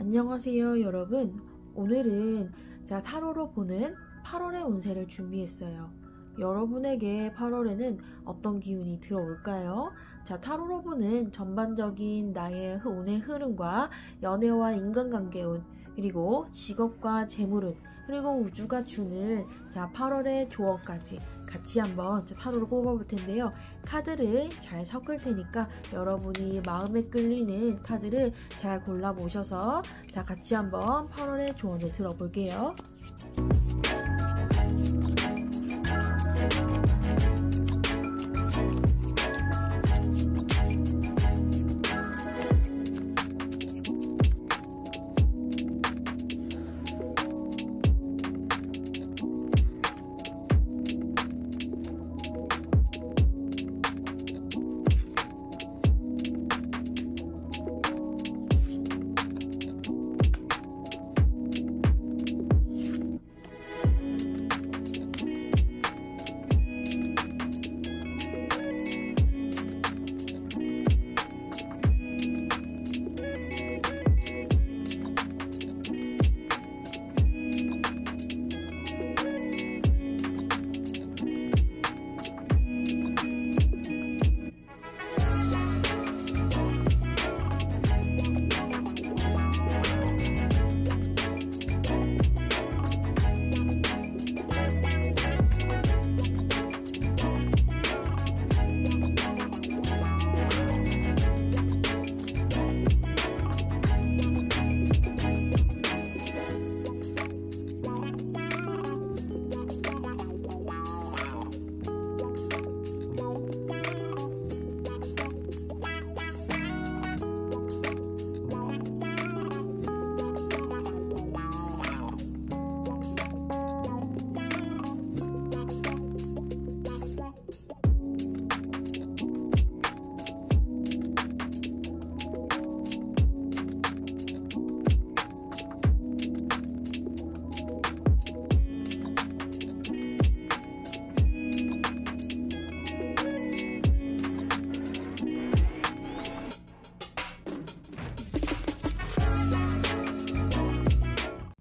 안녕하세요 여러분. 오늘은 타로로 보는 8월의 운세를 준비했어요. 여러분에게 8월에는 어떤 기운이 들어올까요? 타로로 보는 전반적인 나의 운의 흐름과 연애와 인간관계 운, 그리고 직업과 재물운, 그리고 우주가 주는 8월의 조언까지 같이 한번 타로로 뽑아볼 텐데요. 카드를 잘 섞을 테니까 여러분이 마음에 끌리는 카드를 잘 골라보셔서 같이 한번 8월의 조언을 들어볼게요.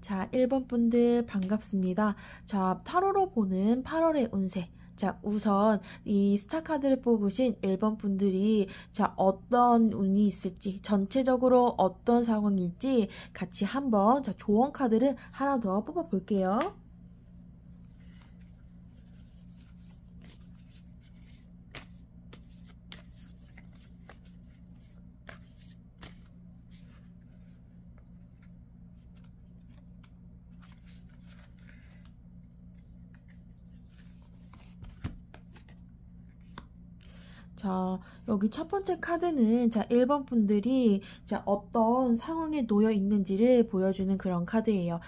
자, 1번 분들 반갑습니다. 타로로 보는 8월의 운세. 우선 이 스타카드를 뽑으신 1번 분들이 어떤 운이 있을지, 전체적으로 어떤 상황일지 같이 한번 조언 카드를 하나 더 뽑아 볼게요. 여기 첫 번째 카드는 1번 분들이 어떤 상황에 놓여 있는지를 보여주는 그런 카드예요.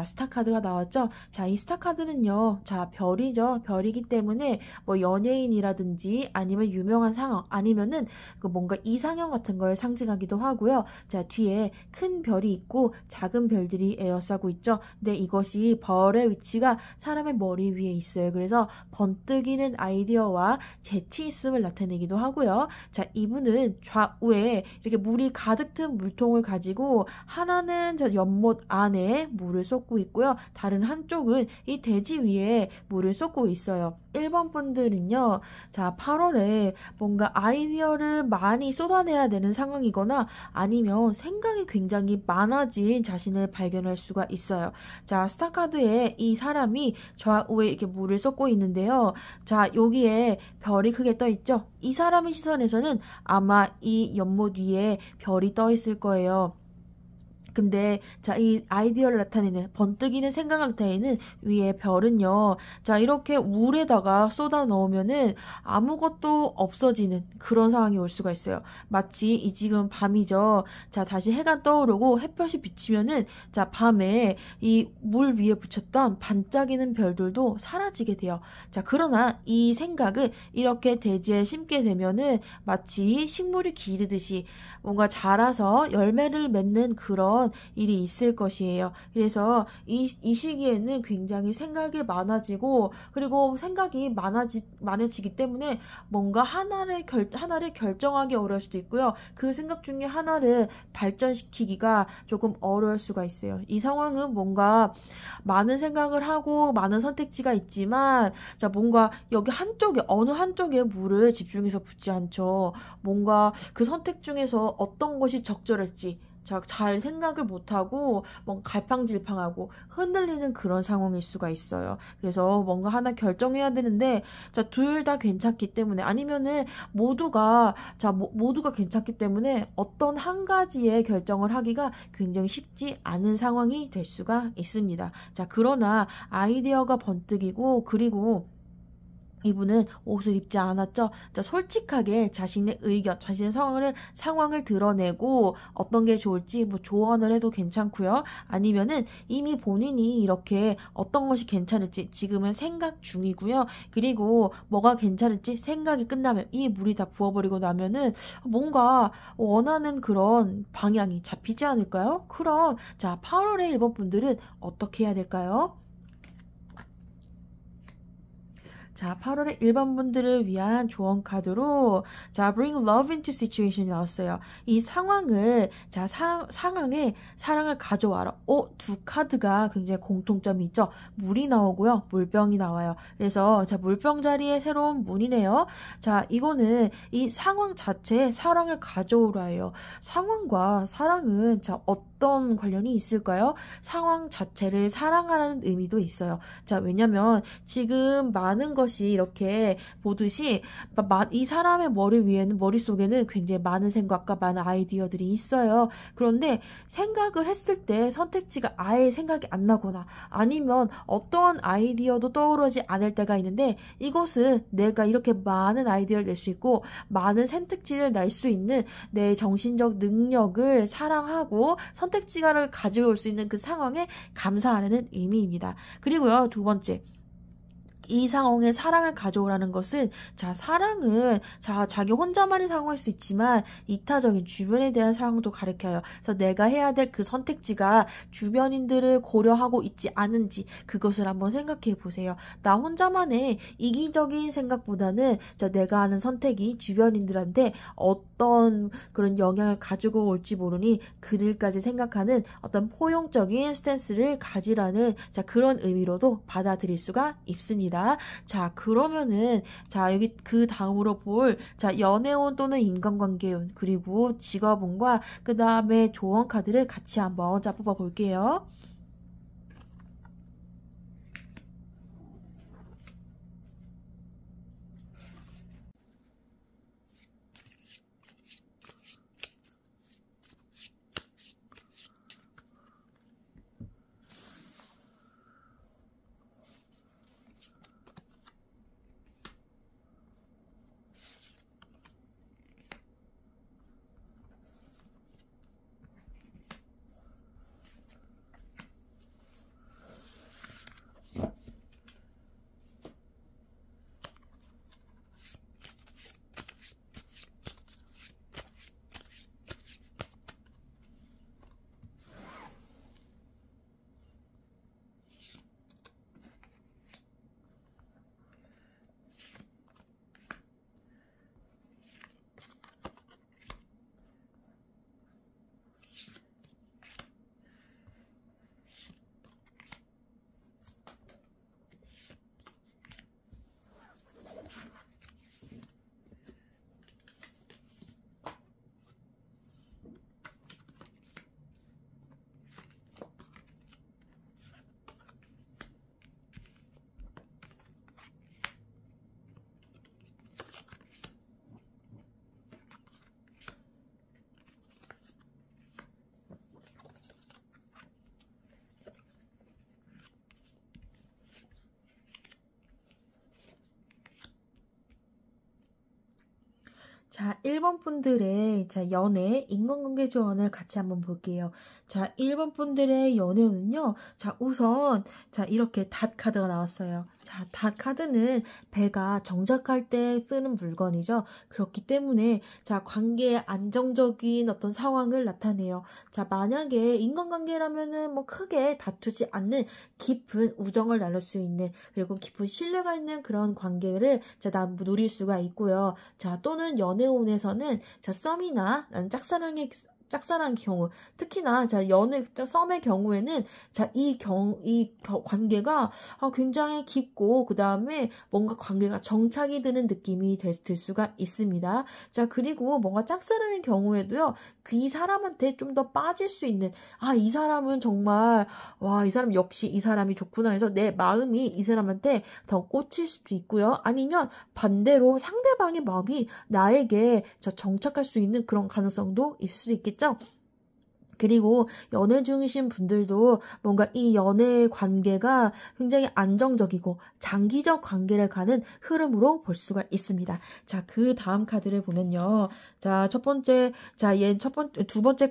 스타 카드가 나왔죠? 이 스타 카드는요, 별이죠. 별이기 때문에 뭐 연예인이라든지 아니면 유명한 상황, 아니면은 뭔가 이상형 같은 걸 상징하기도 하고요. 뒤에 큰 별이 있고 작은 별들이 에워싸고 있죠. 근데 이것이 별의 위치가 사람의 머리 위에 있어요. 그래서 번뜩이는 아이디어와 재치 있음을 나타내기도 하고요. 이분은 좌우에 이렇게 물이 가득 든 물통을 가지고 하나는 연못 안에 물을 쏟고 있고요. 다른 한쪽은 이 대지 위에 물을 쏟고 있어요. 1번 분들은요, 8월에 뭔가 아이디어를 많이 쏟아내야 되는 상황이거나 아니면 생각이 굉장히 많아진 자신을 발견할 수가 있어요. 스타카드에 이 사람이 좌우에 이렇게 물을 쏟고 있는데요. 여기에 별이 크게 떠 있죠? 이 사람의 시선에서는 아마 이 연못 위에 별이 떠 있을 거예요. 근데 이 아이디어를 나타내는, 번뜩이는 생각을 나타내는 위에 별은요, 이렇게 물에다가 쏟아 넣으면은 아무것도 없어지는 그런 상황이 올 수가 있어요. 마치 이 지금 밤이죠. 다시 해가 떠오르고 햇볕이 비치면은 밤에 이 물 위에 붙였던 반짝이는 별들도 사라지게 돼요. 그러나 이 생각을 이렇게 대지에 심게 되면은 마치 식물이 기르듯이 뭔가 자라서 열매를 맺는 그런 어떤 일이 있을 것이에요. 그래서 이 시기에는 굉장히 생각이 많아지고 그리고 생각이 많아지기 때문에 뭔가 하나를 결정하기 어려울 수도 있고요. 그 생각 중에 하나를 발전시키기가 조금 어려울 수가 있어요. 이 상황은 뭔가 많은 생각을 하고 많은 선택지가 있지만 자 뭔가 여기 한쪽에 어느 한쪽에 물을 집중해서 붓지 않죠. 뭔가 그 선택 중에서 어떤 것이 적절할지 잘 생각을 못하고 뭔가 갈팡질팡하고 흔들리는 그런 상황일 수가 있어요. 그래서 뭔가 하나 결정해야 되는데 둘 다 괜찮기 때문에 아니면은 모두가 괜찮기 때문에 어떤 한 가지의 결정을 하기가 굉장히 쉽지 않은 상황이 될 수가 있습니다. 그러나 아이디어가 번뜩이고 그리고 이분은 옷을 입지 않았죠. 솔직하게 자신의 의견, 자신의 상황을 드러내고 어떤 게 좋을지 조언을 해도 괜찮고요. 아니면은 이미 본인이 이렇게 어떤 것이 괜찮을지 지금은 생각 중이고요. 그리고 뭐가 괜찮을지 생각이 끝나면 이 물이 다 부어버리고 나면은 뭔가 원하는 그런 방향이 잡히지 않을까요? 그럼 8월에 1번 분들은 어떻게 해야 될까요? 8월에 1번 분들을 위한 조언 카드로 bring love into situation이 나왔어요. 이 상황을 상황에 사랑을 가져와라. 두 카드가 굉장히 공통점이 있죠. 물이 나오고요. 물병이 나와요. 그래서 물병 자리에 새로운 문이네요. 이거는 이 상황 자체에 사랑을 가져오라예요. 상황과 사랑은 어떤 관련이 있을까요? 상황 자체를 사랑하라는 의미도 있어요. 왜냐면 지금 많은 것이 이렇게 보듯이 이 사람의 머릿속에는 굉장히 많은 생각과 많은 아이디어들이 있어요. 그런데 생각을 했을 때 선택지가 아예 생각이 안 나거나 아니면 어떤 아이디어도 떠오르지 않을 때가 있는데 이것은 내가 이렇게 많은 아이디어를 낼 수 있고 많은 선택지를 낼 수 있는 내 정신적 능력을 사랑하고 선택지를 가지고 올 수 있는 그 상황에 감사하라는 의미입니다. 그리고요, 두 번째. 이 상황에 사랑을 가져오라는 것은 사랑은 자기 혼자만의 상황일 수 있지만 이타적인 주변에 대한 상황도 가르쳐요. 그래서 내가 해야 될 그 선택지가 주변인들을 고려하고 있지 않은지 그것을 한번 생각해 보세요. 나 혼자만의 이기적인 생각보다는 내가 하는 선택이 주변인들한테 어떤 그런 영향을 가지고 올지 모르니 그들까지 생각하는 어떤 포용적인 스탠스를 가지라는 그런 의미로도 받아들일 수가 있습니다. 그러면은 여기 그 다음으로 볼 연애운 또는 인간관계운 그리고 직업운과 그 다음에 조언 카드를 같이 한번 뽑아 볼게요. 자, 1번 분들의 자, 연애, 인간관계 조언을 같이 한번 볼게요. 자, 1번 분들의 연애운은요. 자, 우선 자, 이렇게 닷 카드가 나왔어요. 자, 닷 카드는 배가 정착할 때 쓰는 물건이죠. 그렇기 때문에 자, 관계의 안정적인 어떤 상황을 나타내요. 자, 만약에 인간관계라면은 뭐 크게 다투지 않는 깊은 우정을 나눌 수 있는 그리고 깊은 신뢰가 있는 그런 관계를 자, 누릴 수가 있고요. 자, 또는 연애운에서는 자, 썸이나 짝사랑의 경우, 특히나 자 썸의 경우에는 자 이 관계가 굉장히 깊고 그 다음에 뭔가 관계가 정착이 되는 느낌이 들 수가 있습니다. 자, 그리고 뭔가 짝사랑의 경우에도요, 이 사람한테 좀 더 빠질 수 있는, 이 사람은 정말 이 사람 역시 이 사람이 좋구나 해서 내 마음이 이 사람한테 더 꽂힐 수도 있고요. 아니면 반대로 상대방의 마음이 나에게 정착할 수 있는 그런 가능성도 있을 수 있겠죠. 그리고 연애 중이신 분들도 뭔가 이 연애 관계가 굉장히 안정적이고 장기적 관계를 가는 흐름으로 볼 수가 있습니다. 자, 그 다음 카드를 보면요. 자, 두 번째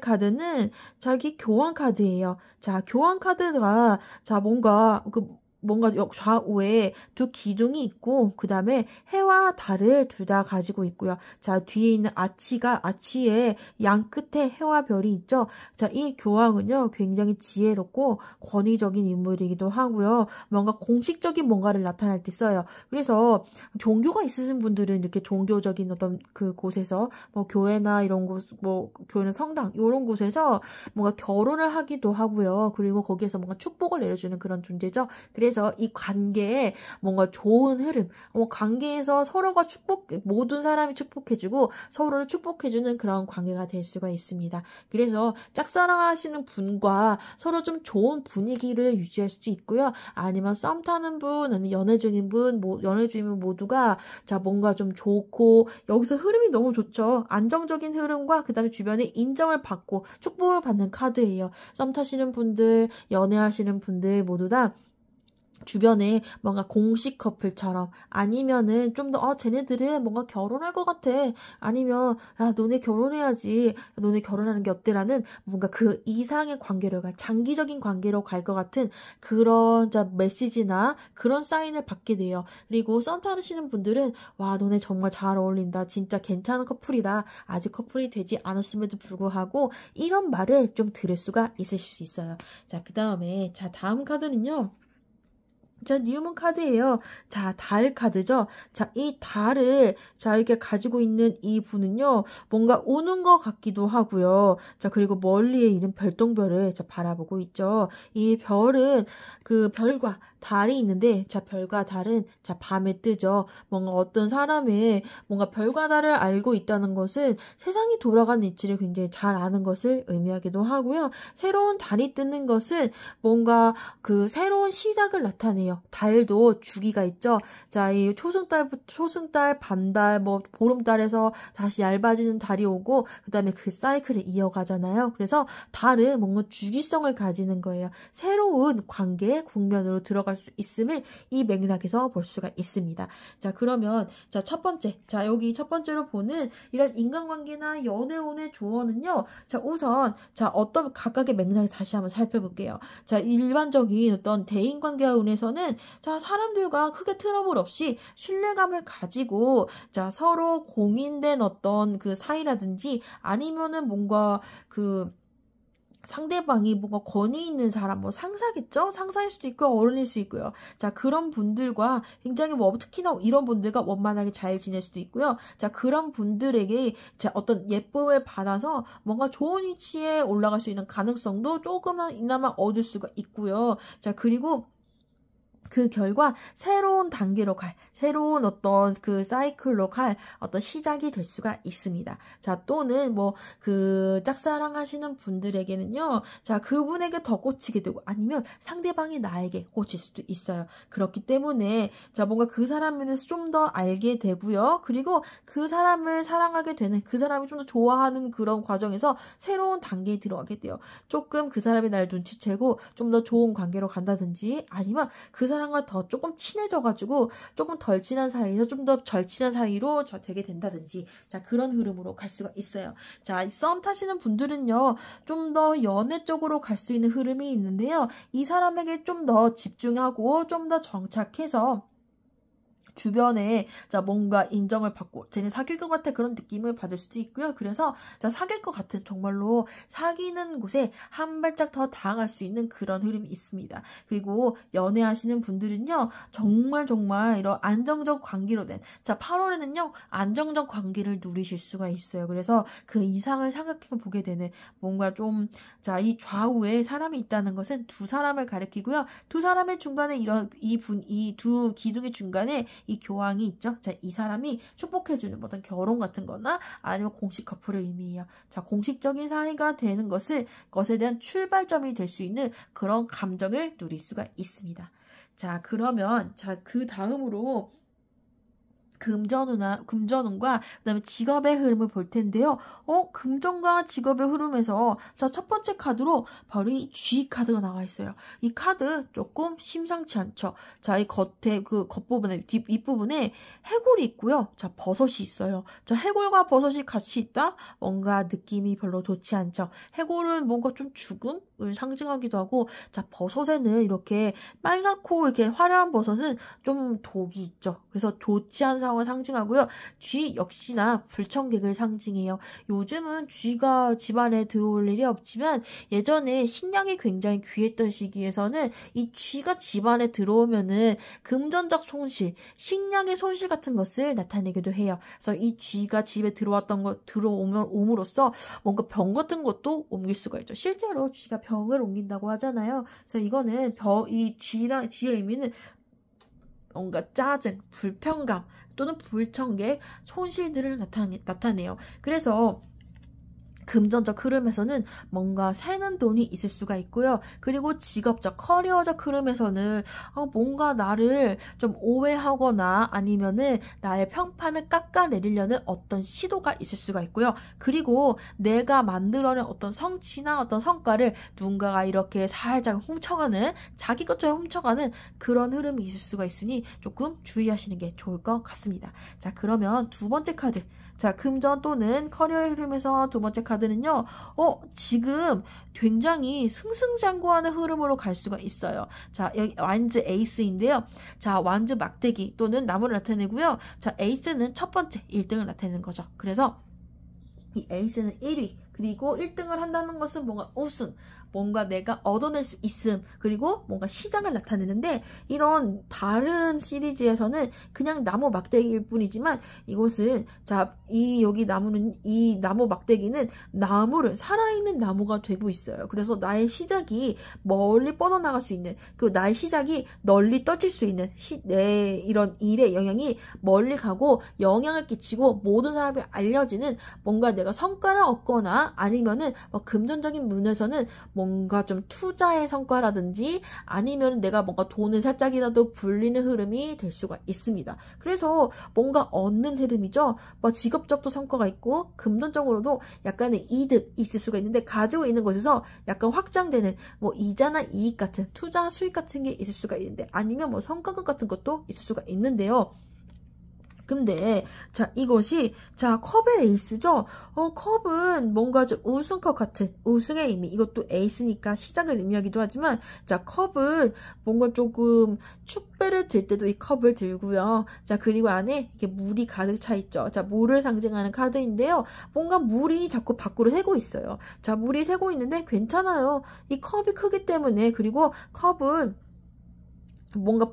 카드는 자기 교환 카드예요. 자, 교환 카드가 자, 뭔가 좌우에 두 기둥이 있고 그 다음에 해와 달을 둘 다 가지고 있고요. 자, 뒤에 있는 아치의 양 끝에 해와 별이 있죠. 자, 이 교황은요 굉장히 지혜롭고 권위적인 인물이기도 하고요. 뭔가 공식적인 뭔가를 나타낼 때 써요. 그래서 종교가 있으신 분들은 이렇게 종교적인 어떤 그 곳에서 뭐 교회나 이런 곳, 뭐 교회는 성당 이런 곳에서 뭔가 결혼을 하기도 하고요. 그리고 거기에서 뭔가 축복을 내려주는 그런 존재죠. 그래서 이 관계에 뭔가 좋은 흐름, 관계에서 서로가 모든 사람이 축복해주고 서로를 축복해주는 그런 관계가 될 수가 있습니다. 그래서 짝사랑하시는 분과 서로 좀 좋은 분위기를 유지할 수도 있고요. 아니면 썸 타는 분, 아니면 연애 중인 분 모두가 자, 뭔가 좀 좋고 여기서 흐름이 너무 좋죠. 안정적인 흐름과 그 다음에 주변에 인정을 받고 축복을 받는 카드예요. 썸 타시는 분들, 연애하시는 분들 모두 다 주변에 뭔가 공식 커플처럼 아니면은 좀 더 쟤네들은 뭔가 결혼할 것 같아. 아니면 너네 결혼해야지. 너네 결혼하는 게 어때라는 뭔가 그 이상의 관계로 장기적인 관계로 갈 것 같은 그런 메시지나 그런 사인을 받게 돼요. 그리고 썸 타시는 분들은 너네 정말 잘 어울린다. 진짜 괜찮은 커플이다. 아직 커플이 되지 않았음에도 불구하고 이런 말을 좀 들을 수가 있으실 수 있어요. 자, 그 다음에 다음 카드는요. 자, 뉴문 카드예요. 자, 달 카드죠. 자, 이 달을 이렇게 가지고 있는 이 분은요. 뭔가 우는 것 같기도 하고요. 자, 그리고 멀리에 있는 별똥별을 바라보고 있죠. 이 별은 그 별과 달이 있는데 자, 별과 달은 밤에 뜨죠. 뭔가 어떤 사람의 뭔가 별과 달을 알고 있다는 것은 세상이 돌아가는 이치를 굉장히 잘 아는 것을 의미하기도 하고요. 새로운 달이 뜨는 것은 뭔가 그 새로운 시작을 나타내요. 달도 주기가 있죠. 자, 이 초승달, 반달, 보름달에서 다시 얇아지는 달이 오고 그 다음에 그 사이클을 이어가잖아요. 그래서 달은 뭔가 주기성을 가지는 거예요. 새로운 관계 국면으로 들어갈 수 있음을 이 맥락에서 볼 수가 있습니다. 자, 그러면 첫 번째, 여기 첫 번째로 보는 이런 인간관계나 연애운의 조언은요. 자, 우선 어떤 각각의 맥락을 다시 한번 살펴볼게요. 자, 일반적인 어떤 대인관계운에서는 사람들과 크게 트러블 없이 신뢰감을 가지고 서로 공인된 어떤 그 사이라든지 아니면은 뭔가 그 상대방이 뭔가 권위 있는 사람, 상사겠죠? 상사일 수도 있고 어른일 수 있고요. 자, 그런 분들과 굉장히 특히나 이런 분들과 원만하게 잘 지낼 수도 있고요. 자, 그런 분들에게 어떤 예쁨을 받아서 뭔가 좋은 위치에 올라갈 수 있는 가능성도 조금이나마 얻을 수가 있고요. 자, 그리고 그 결과 새로운 단계로 새로운 어떤 그 사이클로 갈 어떤 시작이 될 수가 있습니다. 자, 또는 그 짝사랑 하시는 분들에게는요, 자, 그분에게 더 꽂히게 되고 아니면 상대방이 나에게 꽂힐 수도 있어요. 그렇기 때문에 뭔가 그 사람에 대해서 좀 더 알게 되고요. 그리고 그 사람을 사랑하게 되는, 그 사람이 좀 더 좋아하는 그런 과정에서 새로운 단계에 들어가게 돼요. 조금 그 사람이 날 눈치채고 좀 더 좋은 관계로 간다든지 아니면 그 사람과 더 조금 친해져가지고 조금 덜 친한 사이에서 좀 더 절 친한 사이로 되게 된다든지, 자, 그런 흐름으로 갈 수가 있어요. 자, 이 썸 타시는 분들은요, 좀 더 연애 쪽으로 갈 수 있는 흐름이 있는데요. 이 사람에게 좀 더 집중하고 좀 더 정착해서 주변에 자 뭔가 인정을 받고 쟤네 사귈 것 같아 그런 느낌을 받을 수도 있고요. 그래서 자 사귈 것 같은, 정말로 사귀는 곳에 한 발짝 더 다가갈 수 있는 그런 흐름이 있습니다. 그리고 연애하시는 분들은요, 정말 이런 안정적 관계로 된, 자 8월에는요 안정적 관계를 누리실 수가 있어요. 그래서 그 이상을 생각해 보게 되는, 뭔가 좀 자 이 좌우에 사람이 있다는 것은 두 사람을 가리키고요. 두 사람의 중간에 이런 이 두 기둥의 중간에 이 교황이 있죠. 자, 이 사람이 축복해주는 어떤 결혼 같은 거나 아니면 공식 커플을 의미해요. 자, 공식적인 사이가 되는 것에 대한 출발점이 될 수 있는 그런 감정을 누릴 수가 있습니다. 자, 그러면 자, 그 다음으로 금전운과 그다음에 직업의 흐름을 볼 텐데요. 금전과 직업의 흐름에서 자, 첫 번째 카드로 바로 이 G 카드가 나와 있어요. 이 카드 조금 심상치 않죠. 자, 이 겉에 그 겉부분에 윗부분에 해골이 있고요. 자, 버섯이 있어요. 자, 해골과 버섯이 같이 있다? 뭔가 느낌이 별로 좋지 않죠. 해골은 뭔가 좀 죽음을 상징하기도 하고, 자, 버섯에는 이렇게 빨갛고 이렇게 화려한 버섯은 좀 독이 있죠. 그래서 좋지 않은 상황을 상징하고요. 쥐 역시나 불청객을 상징해요. 요즘은 쥐가 집안에 들어올 일이 없지만 예전에 식량이 굉장히 귀했던 시기에서는 이 쥐가 집안에 들어오면은 금전적 손실, 식량의 손실 같은 것을 나타내기도 해요. 그래서 이 쥐가 집에 들어옴으로써 뭔가 병 같은 것도 옮길 수가 있죠. 실제로 쥐가 병을 옮긴다고 하잖아요. 그래서 이거는 이 쥐의 의미는 뭔가 짜증, 불편감 또는 불청객, 손실들을 나타내요. 그래서 금전적 흐름에서는 뭔가 새는 돈이 있을 수가 있고요. 그리고 직업적, 커리어적 흐름에서는 뭔가 나를 좀 오해하거나 아니면은 나의 평판을 깎아내리려는 어떤 시도가 있을 수가 있고요. 그리고 내가 만들어낸 어떤 성취나 어떤 성과를 누군가가 이렇게 살짝 훔쳐가는, 자기 것처럼 훔쳐가는 그런 흐름이 있을 수가 있으니 조금 주의하시는 게 좋을 것 같습니다. 자, 그러면 두 번째 카드. 자, 금전 또는 커리어의 흐름에서 두 번째 카드는요, 지금 굉장히 승승장구하는 흐름으로 갈 수가 있어요. 자, 여기 완즈 에이스인데요. 자, 완즈 막대기 또는 나무를 나타내고요. 자, 에이스는 첫 번째 1등을 나타내는 거죠. 그래서 이 에이스는 1위, 그리고 1등을 한다는 것은 뭔가 우승, 뭔가 내가 얻어낼 수 있음, 그리고 뭔가 시장을 나타내는데, 이런 다른 시리즈에서는 그냥 나무 막대기일 뿐이지만 이곳은 자, 이 나무 막대기는 나무를, 살아있는 나무가 되고 있어요. 그래서 나의 시작이 멀리 뻗어나갈 수 있는, 그 나의 시작이 널리 떠질 수 있는 내 이런 일의 영향이 멀리 가고 영향을 끼치고 모든 사람에게 알려지는, 뭔가 내가 성과를 얻거나 아니면은 금전적인 면에서는 뭔가 좀 투자의 성과라든지 아니면 내가 뭔가 돈을 살짝이라도 불리는 흐름이 될 수가 있습니다. 그래서 뭔가 얻는 흐름이죠. 직업적도 성과가 있고 금전적으로도 약간의 이득이 있을 수가 있는데, 가지고 있는 것에서 약간 확장되는 이자나 이익 같은, 투자 수익 같은 게 있을 수가 있는데, 아니면 성과급 같은 것도 있을 수가 있는데요. 근데 자, 이것이 자, 컵의 에이스죠. 컵은 뭔가 좀 우승컵 같은, 우승의 의미, 이것도 에이스니까 시작을 의미하기도 하지만, 자, 컵은 뭔가 조금 축배를 들 때도 이 컵을 들고요. 자, 그리고 안에 이렇게 물이 가득 차 있죠. 자, 물을 상징하는 카드인데요. 뭔가 물이 자꾸 밖으로 새고 있어요. 자, 물이 새고 있는데 괜찮아요. 이 컵이 크기 때문에. 그리고 컵은 뭔가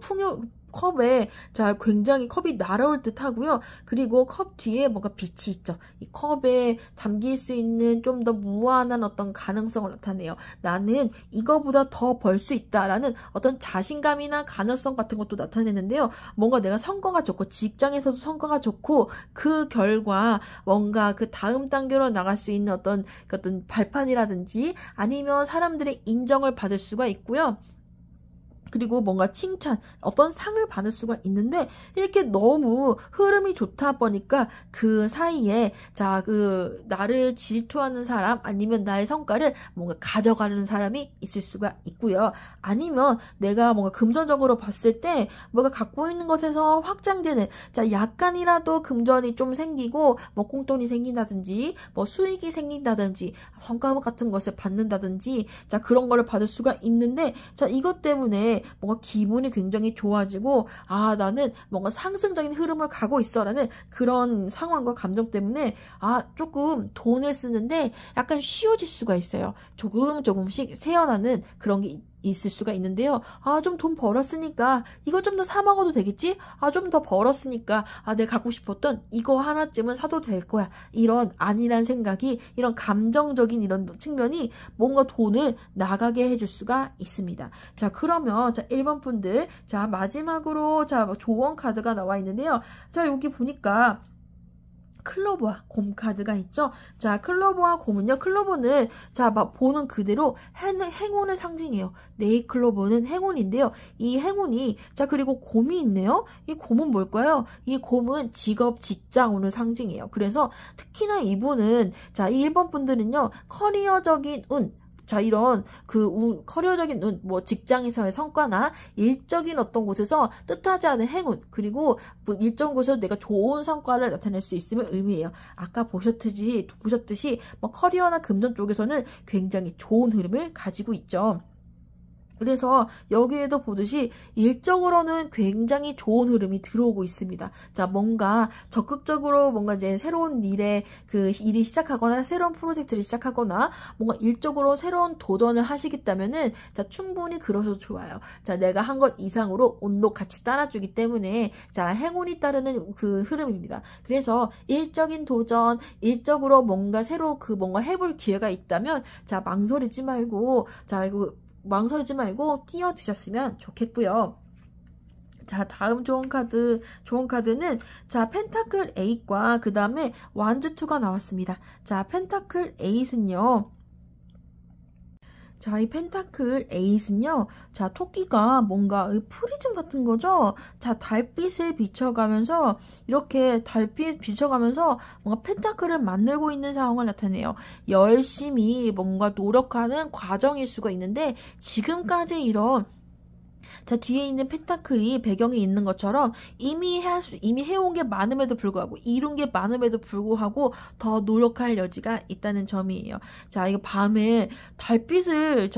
컵에 자, 굉장히 컵이 날아올 듯 하고요. 그리고 컵 뒤에 뭔가 빛이 있죠. 이 컵에 담길 수 있는 좀 더 무한한 어떤 가능성을 나타내요. 나는 이거보다 더 벌 수 있다라는 어떤 자신감이나 가능성 같은 것도 나타내는데요. 뭔가 내가 성과가 좋고, 직장에서도 성과가 좋고, 그 결과 뭔가 그 다음 단계로 나갈 수 있는 어떤 발판이라든지 아니면 사람들의 인정을 받을 수가 있고요. 그리고 뭔가 칭찬, 어떤 상을 받을 수가 있는데, 이렇게 너무 흐름이 좋다 보니까 그 사이에, 자, 나를 질투하는 사람, 아니면 나의 성과를 뭔가 가져가는 사람이 있을 수가 있고요. 아니면 내가 뭔가 금전적으로 봤을 때, 뭔가 갖고 있는 것에서 확장되는, 자, 약간이라도 금전이 좀 생기고, 뭐 꽁돈이 생긴다든지, 뭐 수익이 생긴다든지, 성과 같은 것을 받는다든지, 자, 그런 거를 받을 수가 있는데, 자, 이것 때문에 뭔가 기분이 굉장히 좋아지고, 아, 나는 뭔가 상승적인 흐름을 가고 있어라는 그런 상황과 감정 때문에, 아, 조금 돈을 쓰는데 약간 쉬워질 수가 있어요. 조금씩 새어나는 그런 게 있을 수가 있는데요. 아, 좀 돈 벌었으니까 이거 좀 더 사 먹어도 되겠지? 아, 좀 더 벌었으니까 아, 내가 갖고 싶었던 이거 하나쯤은 사도 될 거야. 이런 안일한 생각이, 이런 감정적인 이런 측면이 뭔가 돈을 나가게 해줄 수가 있습니다. 자, 그러면 자, 1번 분들, 자, 마지막으로 자, 조언 카드가 나와 있는데요. 자, 여기 보니까 클로버와 곰 카드가 있죠. 자, 클로버와 곰은요. 클로버는 자, 막 보는 그대로 행운을 상징해요. 네이 클로버는 행운인데요. 이 행운이, 자, 그리고 곰이 있네요. 이 곰은 뭘까요? 이 곰은 직업, 직장 운을 상징해요. 그래서 특히나 이분은, 자, 이 1번 분들은요. 커리어적인 운, 자, 이런 커리어적인 운, 뭐 직장에서의 성과나 일적인 어떤 곳에서 뜻하지 않은 행운, 그리고 뭐 일정 곳에서 내가 좋은 성과를 나타낼 수 있음을 의미해요. 아까 보셨듯이 뭐 커리어나 금전 쪽에서는 굉장히 좋은 흐름을 가지고 있죠. 그래서 여기에도 보듯이 일적으로는 굉장히 좋은 흐름이 들어오고 있습니다. 자, 뭔가 적극적으로 뭔가 이제 새로운 일이 시작하거나 새로운 프로젝트를 시작하거나 뭔가 일적으로 새로운 도전을 하시겠다면은 자, 충분히 그러셔도 좋아요. 자, 내가 한 것 이상으로 운도 같이 따라주기 때문에 자, 행운이 따르는 그 흐름입니다. 그래서 일적인 도전, 일적으로 뭔가 새로 뭔가 해볼 기회가 있다면 자, 망설이지 말고 뛰어드셨으면 좋겠고요. 자, 다음 좋은 카드는 자, 펜타클 8과 그 다음에 완즈 2가 나왔습니다. 자, 펜타클 8은요. 자, 이 펜타클 8은요. 자, 토끼가 뭔가 프리즘 같은 거죠. 자, 달빛을 비춰가면서 이렇게 달빛 비춰가면서 뭔가 펜타클을 만들고 있는 상황을 나타내요. 열심히 뭔가 노력하는 과정일 수가 있는데 지금까지 이런 자, 뒤에 있는 펜타클이 배경에 있는 것처럼 이미 해온 게 많음에도 불구하고, 이룬 게 많음에도 불구하고 더 노력할 여지가 있다는 점이에요. 자, 이거 밤에 발빛을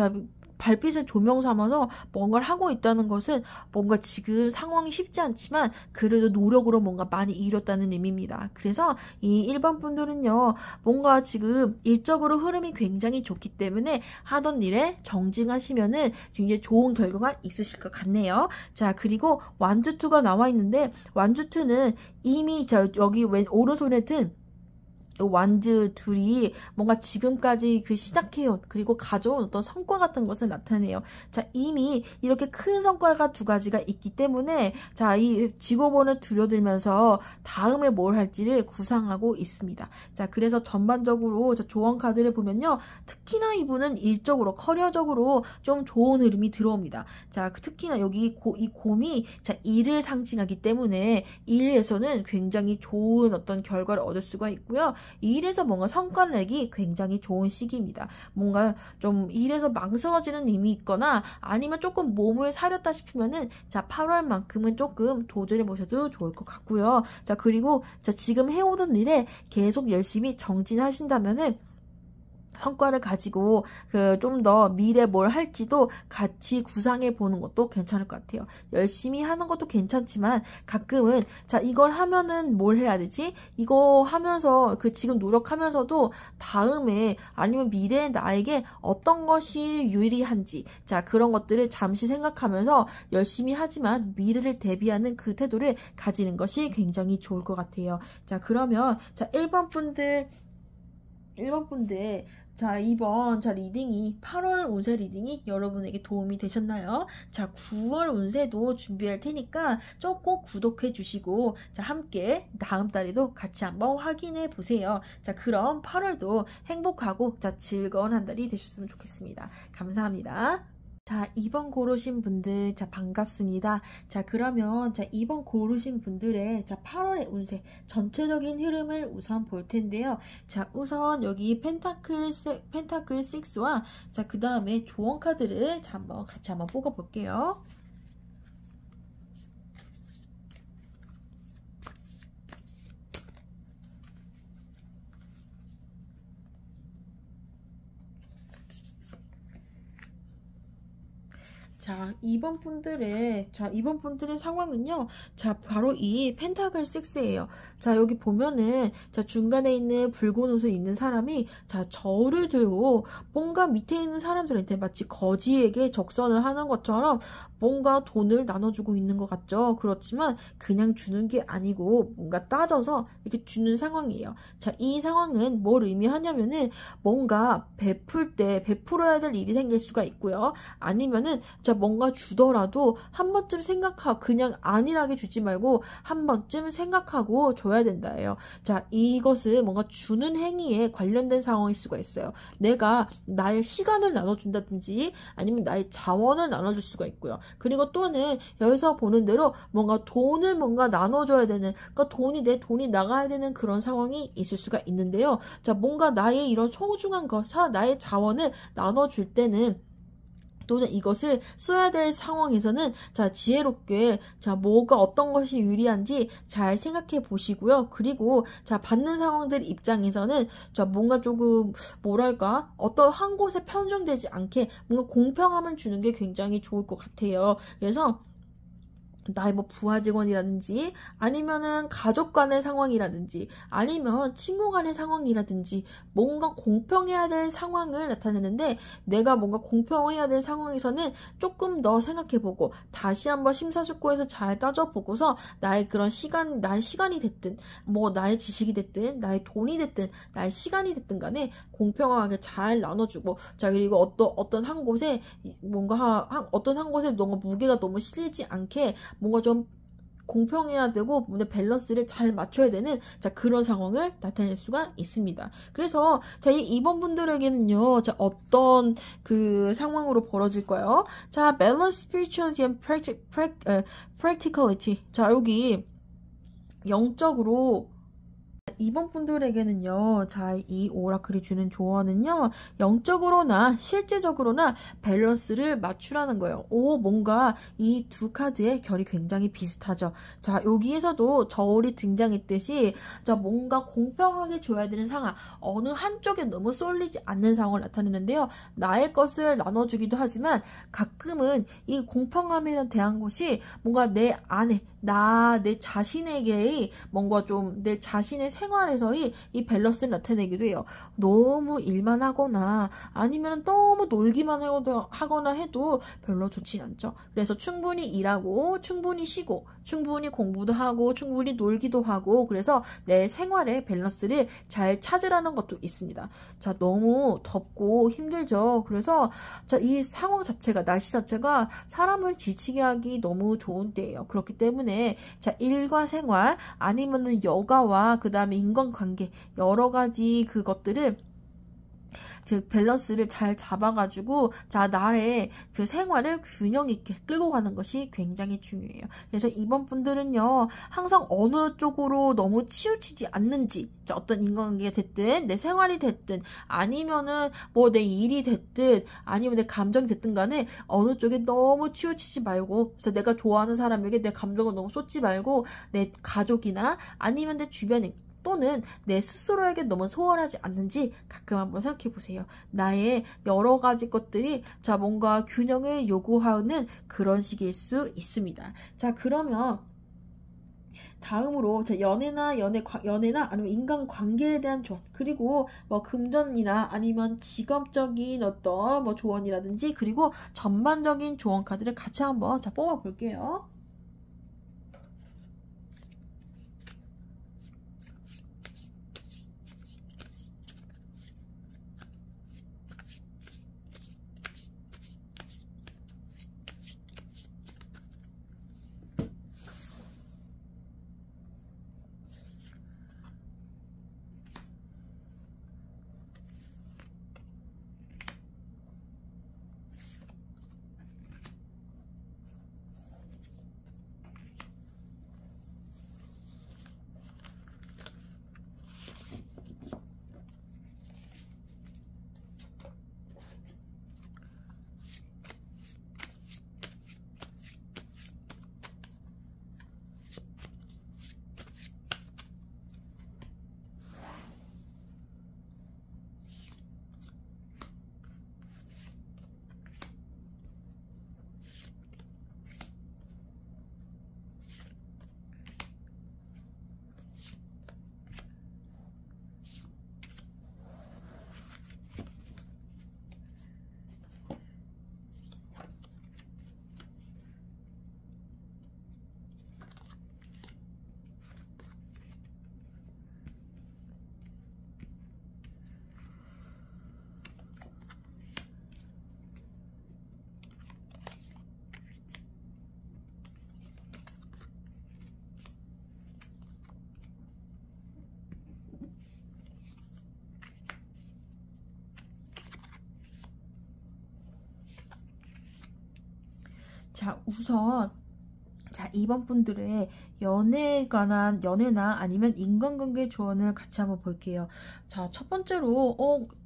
조명 삼아서 뭔가를 하고 있다는 것은 뭔가 지금 상황이 쉽지 않지만 그래도 노력으로 뭔가 많이 이뤘다는 의미입니다. 그래서 이 1번 분들은요, 뭔가 지금 일적으로 흐름이 굉장히 좋기 때문에 하던 일에 정진하시면은 굉장히 좋은 결과가 있으실 것 같네요. 자, 그리고 완주2가 나와 있는데, 완주2는 이미 여기 오른손에 든 완즈 둘이 뭔가 지금까지 시작해온 그리고 가져온 어떤 성과 같은 것을 나타내요. 자, 이미 이렇게 큰 성과가 두 가지가 있기 때문에 자, 이 직업원을 줄여들면서 다음에 뭘 할지를 구상하고 있습니다. 자, 그래서 전반적으로 조언 카드를 보면요, 특히나 이분은 일적으로 커리어적으로 좀 좋은 흐름이 들어옵니다. 자, 특히나 여기 이 곰이 자, 일을 상징하기 때문에 일에서는 굉장히 좋은 어떤 결과를 얻을 수가 있고요. 이 일에서 뭔가 성과를 내기 굉장히 좋은 시기입니다. 뭔가 좀 일에서 망설여지는 힘이 있거나 아니면 조금 몸을 사렸다 싶으면은 자, 8월만큼은 조금 도전해 보셔도 좋을 것 같고요. 자, 그리고 자, 지금 해오던 일에 계속 열심히 정진하신다면은 성과를 가지고 좀 더 미래 뭘 할지도 같이 구상해 보는 것도 괜찮을 것 같아요. 열심히 하는 것도 괜찮지만 가끔은 자, 이걸 하면은 뭘 해야 되지? 이거 하면서 지금 노력하면서도 다음에 아니면 미래의 나에게 어떤 것이 유리한지 자, 그런 것들을 잠시 생각하면서 열심히 하지만 미래를 대비하는 그 태도를 가지는 것이 굉장히 좋을 것 같아요. 자, 그러면 자, 1번 분들 자, 이번 리딩이 8월 운세 리딩이 여러분에게 도움이 되셨나요? 자, 9월 운세도 준비할 테니까 꼭 구독해 주시고 자, 함께 다음 달에도 같이 한번 확인해 보세요. 자, 그럼 8월도 행복하고 자, 즐거운 한 달이 되셨으면 좋겠습니다. 감사합니다. 자, 2번 고르신 분들, 자, 반갑습니다. 자, 그러면, 자, 2번 고르신 분들의, 자, 8월의 운세, 전체적인 흐름을 우선 볼 텐데요. 자, 우선 여기 펜타클 6와, 자, 그 다음에 조언 카드를, 자, 같이 한번 뽑아볼게요. 자, 2번 분들의 상황은요. 자, 바로 이 펜타클 6예요. 자, 여기 보면은, 자, 중간에 있는 붉은 옷을 입는 사람이, 자, 저울을 들고, 뭔가 밑에 있는 사람들한테 마치 거지에게 적선을 하는 것처럼, 뭔가 돈을 나눠주고 있는 것 같죠? 그렇지만, 그냥 주는 게 아니고, 뭔가 따져서 이렇게 주는 상황이에요. 자, 이 상황은 뭘 의미하냐면은, 뭔가 베풀어야 될 일이 생길 수가 있고요. 아니면은, 자, 뭔가 주더라도 한 번쯤 생각하고 그냥 안일하게 주지 말고 한 번쯤 생각하고 줘야 된다예요. 자, 이것은 뭔가 주는 행위에 관련된 상황일 수가 있어요. 내가 나의 시간을 나눠준다든지 아니면 나의 자원을 나눠줄 수가 있고요. 그리고 또는 여기서 보는 대로 뭔가 돈을 뭔가 나눠줘야 되는, 그러니까 내 돈이 나가야 되는 그런 상황이 있을 수가 있는데요. 자, 뭔가 나의 이런 소중한 것, 나의 자원을 나눠줄 때는 또는 이것을 써야 될 상황에서는 자, 지혜롭게 자, 뭐가 어떤 것이 유리한지 잘 생각해 보시고요. 그리고 자, 받는 상황들 입장에서는 자, 뭔가 조금 뭐랄까 어떤 한 곳에 편중되지 않게 뭔가 공평함을 주는 게 굉장히 좋을 것 같아요. 그래서 나의 뭐 부하 직원이라든지 아니면은 가족 간의 상황이라든지 아니면 친구 간의 상황이라든지 뭔가 공평해야 될 상황을 나타내는데 내가 뭔가 공평해야 될 상황에서는 조금 더 생각해보고 다시 한번 심사숙고해서 잘 따져보고서 나의 시간이 됐든 뭐 나의 지식이 됐든 나의 돈이 됐든 나의 시간이 됐든 간에 공평하게 잘 나눠주고 자 그리고 어떤 한 곳에 어떤 한 곳에 너무 무게가 너무 실리지 않게 뭔가 좀 공평해야 되고 뭔가 밸런스를 잘 맞춰야 되는 자 그런 상황을 나타낼 수가 있습니다. 그래서 자 이 2번 분들에게는요. 자 어떤 그 상황으로 벌어질까요? 자 balance, spirituality and practicality. 자 여기 영적으로 2번 분들에게는요, 자, 이 오라클이 주는 조언은요, 영적으로나 실제적으로나 밸런스를 맞추라는 거예요. 뭔가 이 두 카드의 결이 굉장히 비슷하죠. 자, 여기에서도 저울이 등장했듯이, 자, 뭔가 공평하게 줘야 되는 상황, 어느 한쪽에 너무 쏠리지 않는 상황을 나타내는데요. 나의 것을 나눠주기도 하지만, 가끔은 이 공평함에 대한 것이 뭔가 내 안에, 내 자신에게 뭔가 좀 내 자신의 생활에서의 이 밸런스를 나타내기도 해요. 너무 일만 하거나 아니면 너무 놀기만 하거나 해도 별로 좋진 않죠. 그래서 충분히 일하고 충분히 쉬고 충분히 공부도 하고 충분히 놀기도 하고 그래서 내 생활의 밸런스를 잘 찾으라는 것도 있습니다. 자, 너무 덥고 힘들죠. 그래서 자, 이 상황 자체가 날씨 자체가 사람을 지치게 하기 너무 좋은 때예요. 그렇기 때문에 자, 일과 생활 아니면은 여가와 그 다음에 인간관계 여러 가지 그것들을 즉 밸런스를 잘 잡아가지고 자 나의 그 생활을 균형 있게 끌고 가는 것이 굉장히 중요해요. 그래서 이번 분들은요 항상 어느 쪽으로 너무 치우치지 않는지 자, 어떤 인간관계가 됐든 내 생활이 됐든 아니면은 뭐 내 일이 됐든 아니면 내 감정이 됐든 간에 어느 쪽에 너무 치우치지 말고 그래서 내가 좋아하는 사람에게 내 감정을 너무 쏟지 말고 내 가족이나 아니면 내 주변에 또는 내 스스로에게 너무 소홀하지 않는지 가끔 한번 생각해 보세요. 나의 여러 가지 것들이 자 뭔가 균형을 요구하는 그런 식일 수 있습니다. 자 그러면 다음으로 자, 연애나 아니면 인간 관계에 대한 조언 그리고 뭐 금전이나 아니면 직업적인 어떤 뭐 조언이라든지 그리고 전반적인 조언 카드를 같이 한번 자 뽑아 볼게요. 자, 우선 자, 이번 분들의 연애나 아니면 인간관계 조언을 같이 한번 볼게요. 자, 첫 번째로,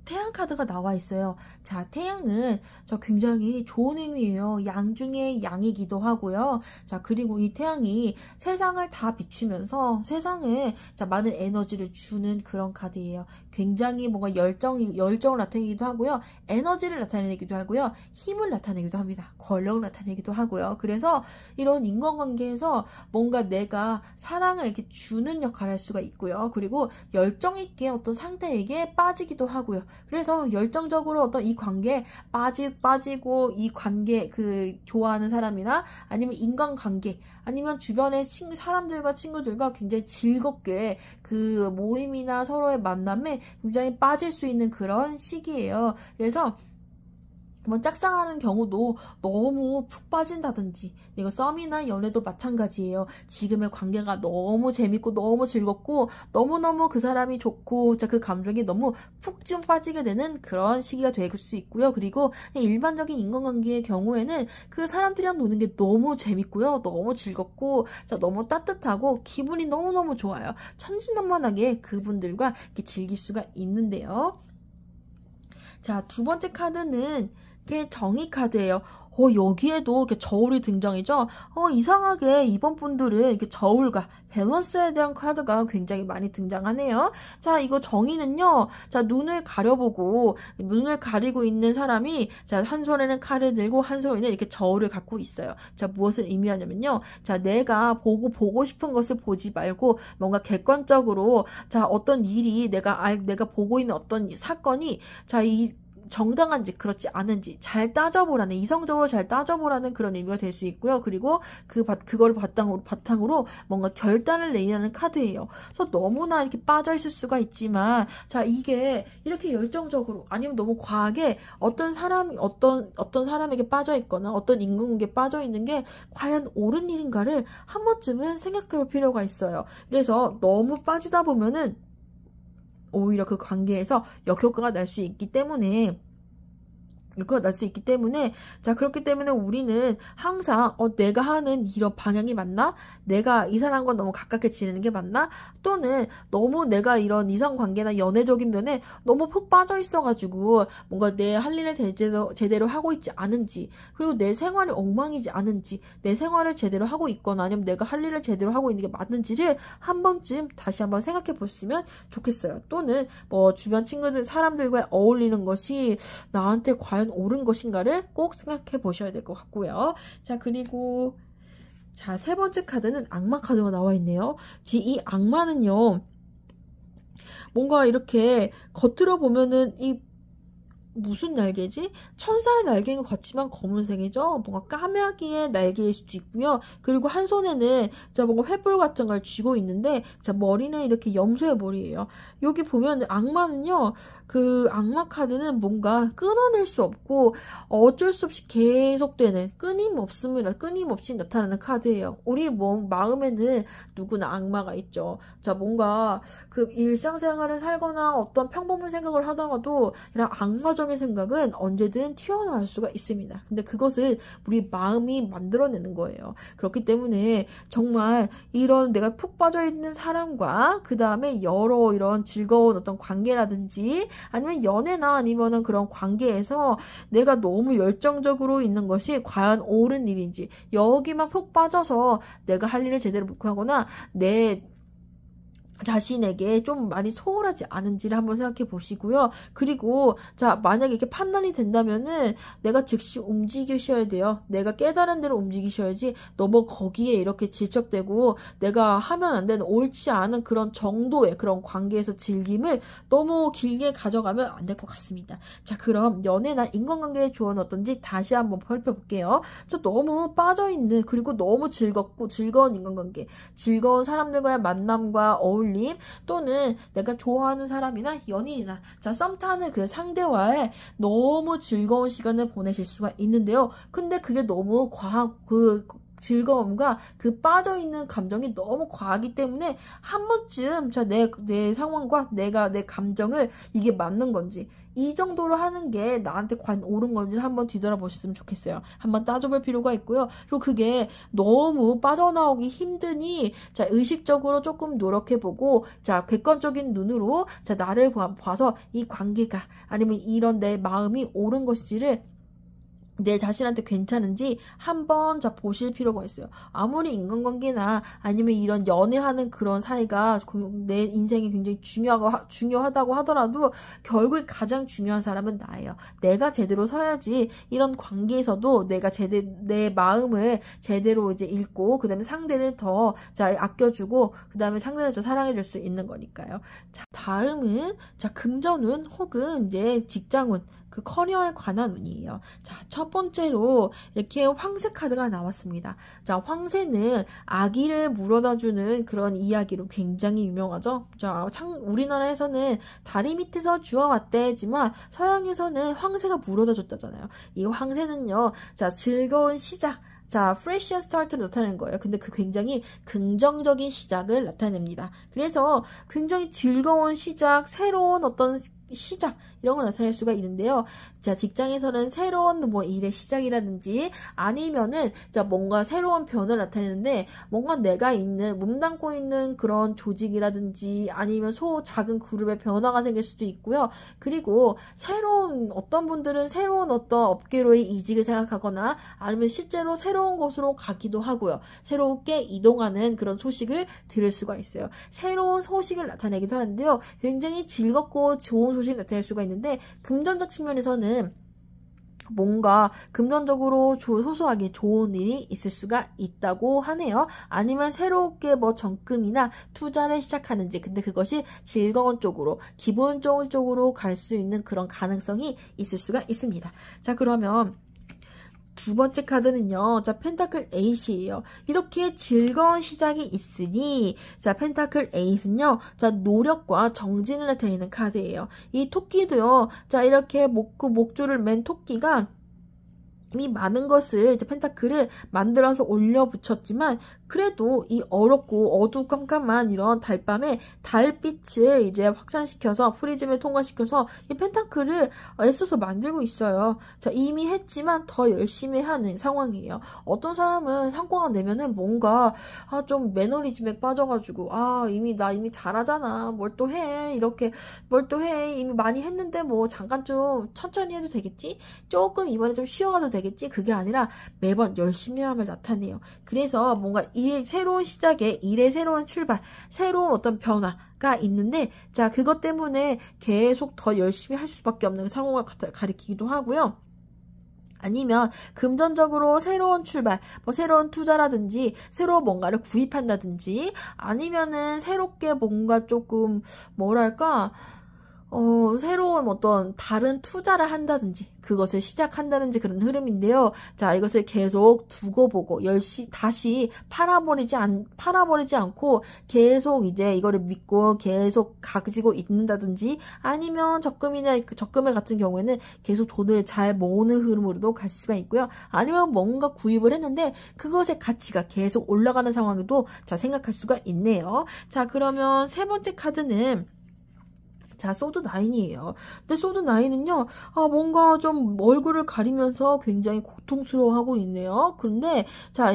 태양 카드가 나와 있어요. 자, 태양은 굉장히 좋은 의미예요. 양 중에 양이기도 하고요. 자, 그리고 이 태양이 세상을 다 비추면서 세상에 많은 에너지를 주는 그런 카드예요. 굉장히 뭔가 열정을 나타내기도 하고요. 에너지를 나타내기도 하고요. 힘을 나타내기도 합니다. 권력을 나타내기도 하고요. 그래서 이런 인간관계에서 뭔가 내가 사랑을 이렇게 주는 역할을 할 수가 있고요. 그리고 열정 있게 어떤 상대에게 빠지기도 하고요. 그래서 열정적으로 어떤 이 관계에 빠지고 이 관계 좋아하는 사람이나 아니면 인간관계 아니면 주변의 친구들과 굉장히 즐겁게 그 모임이나 서로의 만남에 굉장히 빠질 수 있는 그런 시기예요. 그래서 뭐 짝사랑하는 경우도 너무 푹 빠진다든지, 이거 썸이나 연애도 마찬가지예요. 지금의 관계가 너무 재밌고 너무 즐겁고 너무너무 그 사람이 좋고 그 감정이 너무 푹 좀 빠지게 되는 그런 시기가 될 수 있고요. 그리고 일반적인 인간관계의 경우에는 그 사람들이랑 노는 게 너무 재밌고요. 너무 즐겁고 너무 따뜻하고 기분이 너무너무 좋아요. 천진난만하게 그분들과 이렇게 즐길 수가 있는데요. 자, 두 번째 카드는 정의 카드예요. 여기에도 이렇게 저울이 등장이죠. 이상하게 이번 분들은 이렇게 저울과 밸런스에 대한 카드가 굉장히 많이 등장하네요. 자, 이거 정의는요. 자, 눈을 가리고 있는 사람이 한 손에는 칼을 들고 한 손에는 이렇게 저울을 갖고 있어요. 자, 무엇을 의미하냐면요. 자, 내가 보고 싶은 것을 보지 말고 뭔가 객관적으로 어떤 일이 내가 보고 있는 어떤 사건이 이 정당한지 그렇지 않은지 잘 따져보라는, 이성적으로 잘 따져보라는 그런 의미가 될 수 있고요. 그리고 그걸 바탕으로 뭔가 결단을 내리라는 카드예요. 그래서 너무나 이렇게 빠져있을 수가 있지만, 자, 이게 이렇게 열정적으로 아니면 너무 과하게 어떤 사람에게 빠져있거나 어떤 인간관계에 빠져있는 게 과연 옳은 일인가를 한 번쯤은 생각해볼 필요가 있어요. 그래서 너무 빠지다 보면은 오히려 그 관계에서 역효과가 날 수 있기 때문에 자, 그렇기 때문에 우리는 항상 내가 하는 이런 방향이 맞나? 내가 이 사람과 너무 가깝게 지내는 게 맞나? 또는 너무 내가 이런 이성관계나 연애적인 면에 너무 푹 빠져 있어가지고 뭔가 내 할 일을 제대로 하고 있지 않은지, 그리고 내 생활이 엉망이지 않은지, 내 생활을 제대로 하고 있거나 아니면 내가 할 일을 제대로 하고 있는 게 맞는지를 한 번쯤 다시 한번 생각해 보시면 좋겠어요. 또는 뭐 주변 사람들과 어울리는 것이 나한테 과연 옳은 것인가를 꼭 생각해 보셔야 될 것 같고요. 자, 그리고 세 번째 카드는 악마 카드가 나와 있네요. 이 악마는요, 뭔가 이렇게 겉으로 보면은 무슨 날개지? 천사의 날개인 것 같지만 검은색이죠? 뭔가 까마귀의 날개일 수도 있고요. 그리고 한 손에는 뭔가 횃불 같은 걸 쥐고 있는데, 머리는 이렇게 염소의 머리예요. 여기 보면 악마는요, 그 악마 카드는 뭔가 끊어낼 수 없고 어쩔 수 없이 계속되는, 끊임없이 나타나는 카드예요. 우리 마음에는 누구나 악마가 있죠. 뭔가 그 일상생활을 살거나 어떤 평범한 생각을 하다가도 이런 악마적인 생각은 언제든 튀어나올 수가 있습니다. 근데 그것은 우리 마음이 만들어내는 거예요. 그렇기 때문에 정말 이런 내가 푹 빠져있는 사람과 그 다음에 여러 이런 즐거운 어떤 관계라든지 아니면 연애나 아니면은 그런 관계에서 내가 너무 열정적으로 있는 것이 과연 옳은 일인지, 여기만 푹 빠져서 내가 할 일을 제대로 못하거나 내 자신에게 좀 많이 소홀하지 않은지를 한번 생각해 보시고요. 그리고 만약에 이렇게 판단이 된다면은 내가 즉시 움직이셔야 돼요. 내가 깨달은 대로 움직이셔야지 너무 거기에 이렇게 질척대고 내가 하면 안 되는 옳지 않은 그런 정도의 그런 관계에서 즐김을 너무 길게 가져가면 안 될 것 같습니다. 자, 그럼 연애나 인간관계의 조언은 어떤지 다시 한번 살펴볼게요. 너무 빠져있는, 그리고 너무 즐거운 인간관계, 즐거운 사람들과의 만남과 어울림, 또는 내가 좋아하는 사람이나 연인이나 썸 타는 그 상대와의 너무 즐거운 시간을 보내실 수가 있는데요. 근데 그게 너무 즐거움과 그 빠져있는 감정이 너무 과하기 때문에 한 번쯤 내 상황과 내 감정을 이게 맞는 건지 이 정도로 하는 게 나한테 과연 옳은 건지 한번 뒤돌아보셨으면 좋겠어요. 한번 따져볼 필요가 있고요. 그리고 그게 너무 빠져나오기 힘드니 의식적으로 조금 노력해보고 객관적인 눈으로 나를 봐서 이 관계가 아니면 이런 내 마음이 옳은 것인지를 내 자신한테 괜찮은지 한번 보실 필요가 있어요. 아무리 인간관계나 아니면 이런 연애하는 그런 사이가 내 인생에 굉장히 중요하다고 하더라도 결국 가장 중요한 사람은 나예요. 내가 제대로 서야지 이런 관계에서도 내가 내 마음을 제대로 이제 읽고 그 다음에 상대를 더 아껴주고 그 다음에 상대를 더 사랑해줄 수 있는 거니까요. 다음은 금전운 혹은 이제 직장운 그 커리어에 관한 운이에요. 첫 번째로 이렇게 황새 카드가 나왔습니다. 황새는 아기를 물어다주는 그런 이야기로 굉장히 유명하죠. 우리나라에서는 다리 밑에서 주워왔대지만 서양에서는 황새가 물어다줬다잖아요. 이 황새는요, 즐거운 시작, fresh start를 나타내는 거예요. 근데 그 굉장히 긍정적인 시작을 나타냅니다. 그래서 굉장히 즐거운 시작, 새로운 어떤 시작 이런 걸 나타낼 수가 있는데요. 직장에서는 새로운 일의 시작이라든지 아니면은 뭔가 새로운 변화를 나타내는데 뭔가 내가 몸담고 있는 그런 조직이라든지 아니면 작은 그룹의 변화가 생길 수도 있고요. 그리고 어떤 분들은 새로운 어떤 업계로의 이직을 생각하거나 아니면 실제로 새로운 곳으로 가기도 하고요. 새롭게 이동하는 그런 소식을 들을 수가 있어요. 새로운 소식을 나타내기도 하는데요. 굉장히 즐겁고 좋은 소식이 나타낼 수가 있는데 금전적 측면에서는 뭔가 금전적으로 소소하게 좋은 일이 있을 수가 있다고 하네요. 아니면 새롭게 적금이나 투자를 시작하는지 근데 그것이 즐거운 쪽으로 기분 좋은 쪽으로 갈 수 있는 그런 가능성이 있을 수가 있습니다. 그러면 두 번째 카드는요. 펜타클 8이에요. 이렇게 즐거운 시작이 있으니 펜타클 8은요. 노력과 정진을 나타내는 카드예요. 이 토끼도요. 이렇게 목줄을 맨 토끼가 이미 많은 것을 펜타클을 만들어서 올려 붙였지만 그래도 이 어렵고 어두컴컴한 이런 달밤에 달빛을 이제 확산시켜서 프리즘을 통과시켜서 이 펜타클을 애써서 만들고 있어요. 이미 했지만 더 열심히 하는 상황이에요. 어떤 사람은 상과가 내면은 뭔가 좀 매너리즘에 빠져가지고 나 이미 잘하잖아. 뭘 또 해. 이렇게 뭘 또 해. 이미 많이 했는데 잠깐 좀 천천히 해도 되겠지? 조금 이번에 좀 쉬어가도 되겠지? 그게 아니라 매번 열심히 함을 나타내요. 그래서 뭔가 새로운 시작에 일의 새로운 출발, 새로운 어떤 변화가 있는데 그것 때문에 계속 더 열심히 할 수밖에 없는 상황을 가리키기도 하고요. 아니면 금전적으로 새로운 출발, 새로운 투자라든지 새로운 뭔가를 구입한다든지 아니면은 새롭게 뭔가 조금 새로운 어떤 다른 투자를 한다든지 그것을 시작한다든지 그런 흐름인데요. 이것을 계속 두고 보고 다시 팔아버리지 않고 계속 이제 이거를 믿고 계속 가지고 있는다든지 아니면 적금에 같은 경우에는 계속 돈을 잘 모으는 흐름으로도 갈 수가 있고요. 아니면 뭔가 구입을 했는데 그것의 가치가 계속 올라가는 상황에도 생각할 수가 있네요. 그러면 세 번째 카드는 소드 9이에요. 근데 소드 9은요, 뭔가 좀 얼굴을 가리면서 굉장히 고통스러워하고 있네요. 그런데,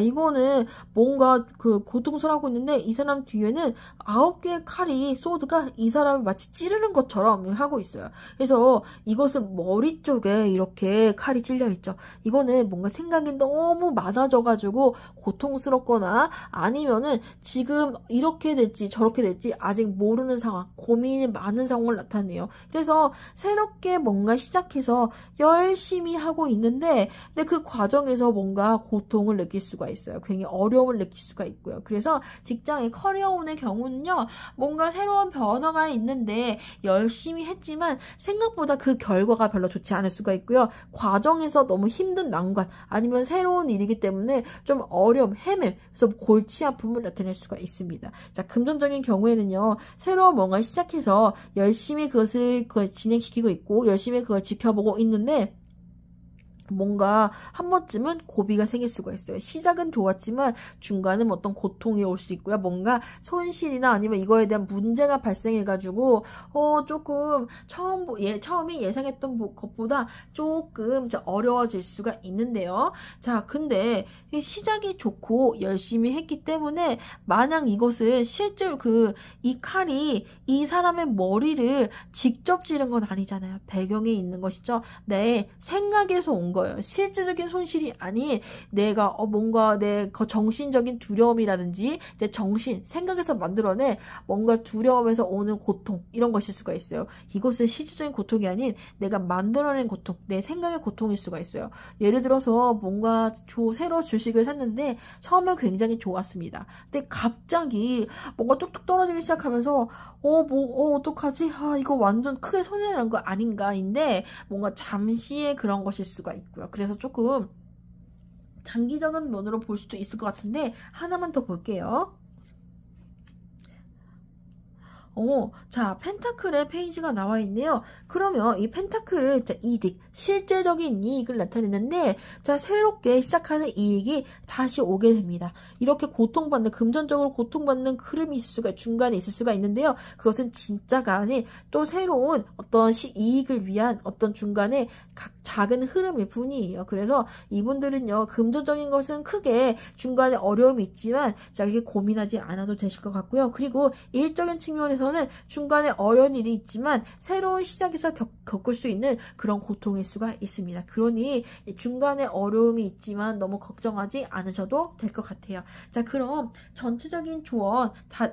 이거는 뭔가 고통스러워하고 있는데, 이 사람 뒤에는 9개의 칼이, 소드가 이 사람을 마치 찌르는 것처럼 하고 있어요. 그래서 이것은 머리 쪽에 이렇게 칼이 찔려있죠. 이거는 뭔가 생각이 너무 많아져가지고 고통스럽거나 아니면은 지금 이렇게 될지 저렇게 될지 아직 모르는 상황, 고민이 많은 상황을 나타내요. 그래서 새롭게 뭔가 시작해서 열심히 하고 있는데 근데 그 과정에서 뭔가 고통을 느낄 수가 있어요. 굉장히 어려움을 느낄 수가 있고요. 그래서 직장의 커리어운의 경우는요. 뭔가 새로운 변화가 있는데 열심히 했지만 생각보다 그 결과가 별로 좋지 않을 수가 있고요. 과정에서 너무 힘든 난관 아니면 새로운 일이기 때문에 좀 어려움, 헤매 그래서 골치 아픔을 나타낼 수가 있습니다. 금전적인 경우에는요. 새로운 뭔가 시작해서 열심히 그걸 진행시키고 있고 열심히 그걸 지켜보고 있는데 뭔가 한 번쯤은 고비가 생길 수가 있어요. 시작은 좋았지만 중간은 어떤 고통이 올 수 있고요. 뭔가 손실이나 아니면 이거에 대한 문제가 발생해가지고 조금 처음에 예상했던 것보다 조금 어려워질 수가 있는데요. 자, 근데 이 시작이 좋고 열심히 했기 때문에 마냥 이것은 실제로 이 칼이 이 사람의 머리를 직접 찌른 건 아니잖아요. 배경에 있는 것이죠. 내 생각에서 온 거예요. 실제적인 손실이 아닌 내가 뭔가 내 정신적인 두려움이라든지 내 생각에서 만들어낸 뭔가 두려움에서 오는 고통, 이런 것일 수가 있어요. 이것은 실질적인 고통이 아닌 내가 만들어낸 고통, 내 생각의 고통일 수가 있어요. 예를 들어서 뭔가 새로 주식을 샀는데 처음엔 굉장히 좋았습니다. 근데 갑자기 뭔가 뚝뚝 떨어지기 시작하면서 어떡하지? 이거 완전 크게 손해난 거 아닌가인데 뭔가 잠시의 그런 것일 수가 있고요. 그래서 조금 장기적인 면으로 볼 수도 있을 것 같은데 하나만 더 볼게요. 자, 펜타클의 페이지가 나와 있네요. 그러면 이 펜타클은 이득, 실제적인 이익을 나타내는데, 자, 새롭게 시작하는 이익이 다시 오게 됩니다. 이렇게 금전적으로 고통받는 흐름이 중간에 있을 수가 있는데요. 그것은 진짜가 아닌 또 새로운 어떤 이익을 위한 어떤 중간에 작은 흐름일 뿐이에요. 그래서 이분들은요, 금전적인 것은 크게 중간에 어려움이 있지만, 자, 이게 고민하지 않아도 되실 것 같고요. 그리고 일적인 측면에서 는 중간에 어려운 일이 있지만 새로운 시작에서 겪을 수 있는 그런 고통일 수가 있습니다. 그러니 중간에 어려움이 있지만 너무 걱정하지 않으셔도 될 것 같아요. 자, 그럼 전체적인 조언 다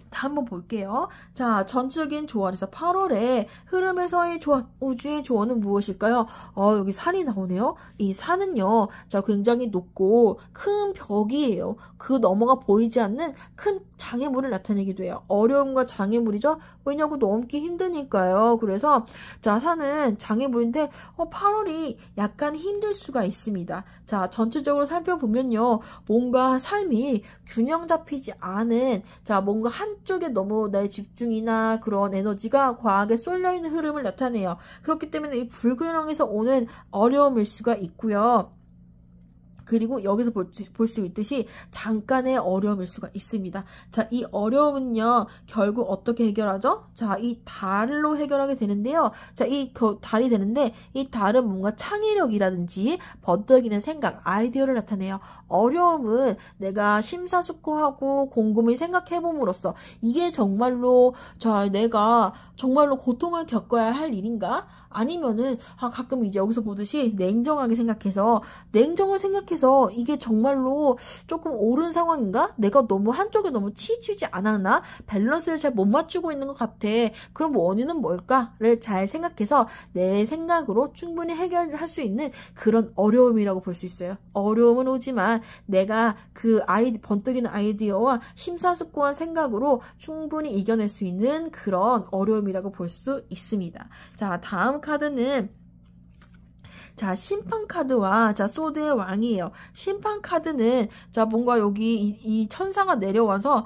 한번 볼게요. 자, 전체적인 조언에서 8월에 흐름에서의 조언, 우주의 조언은 무엇일까요? 여기 산이 나오네요. 이 산은요, 자, 굉장히 높고 큰 벽이에요. 그 너머가 보이지 않는 큰 장애물을 나타내기도 해요. 어려움과 장애물이죠. 왜냐고 넘기 힘드니까요. 그래서 자, 산은 장애물인데 8월이 약간 힘들 수가 있습니다. 자, 전체적으로 살펴보면요, 뭔가 삶이 균형 잡히지 않은, 자, 뭔가 한쪽에 너무 내 집중이나 그런 에너지가 과하게 쏠려있는 흐름을 나타내요. 그렇기 때문에 이 불균형에서 오는 어려움일 수가 있고요. 그리고 여기서 볼 수 있듯이 잠깐의 어려움일 수가 있습니다. 자, 이 어려움은요, 결국 어떻게 해결하죠? 자, 이 달로 해결하게 되는데요. 자, 달이 되는데, 이 달은 뭔가 창의력이라든지 번뜩이는 생각, 아이디어를 나타내요. 어려움은 내가 심사숙고하고 곰곰이 생각해봄으로써 이게 정말로, 자, 내가 정말로 고통을 겪어야 할 일인가? 아니면은 가끔 이제 여기서 보듯이 냉정하게 생각해서 이게 정말로 조금 옳은 상황인가? 내가 너무 한쪽에 너무 치이지 않았나? 밸런스를 잘 못 맞추고 있는 것 같아. 그럼 원인은 뭘까를 잘 생각해서 내 생각으로 충분히 해결할 수 있는 그런 어려움이라고 볼 수 있어요. 어려움은 오지만 내가 번뜩이는 아이디어와 심사숙고한 생각으로 충분히 이겨낼 수 있는 그런 어려움이라고 볼 수 있습니다. 자, 다음 카드는 자, 심판 카드와 자, 소드의 왕이에요. 심판 카드는 자, 뭔가 여기 이 천사가 내려와서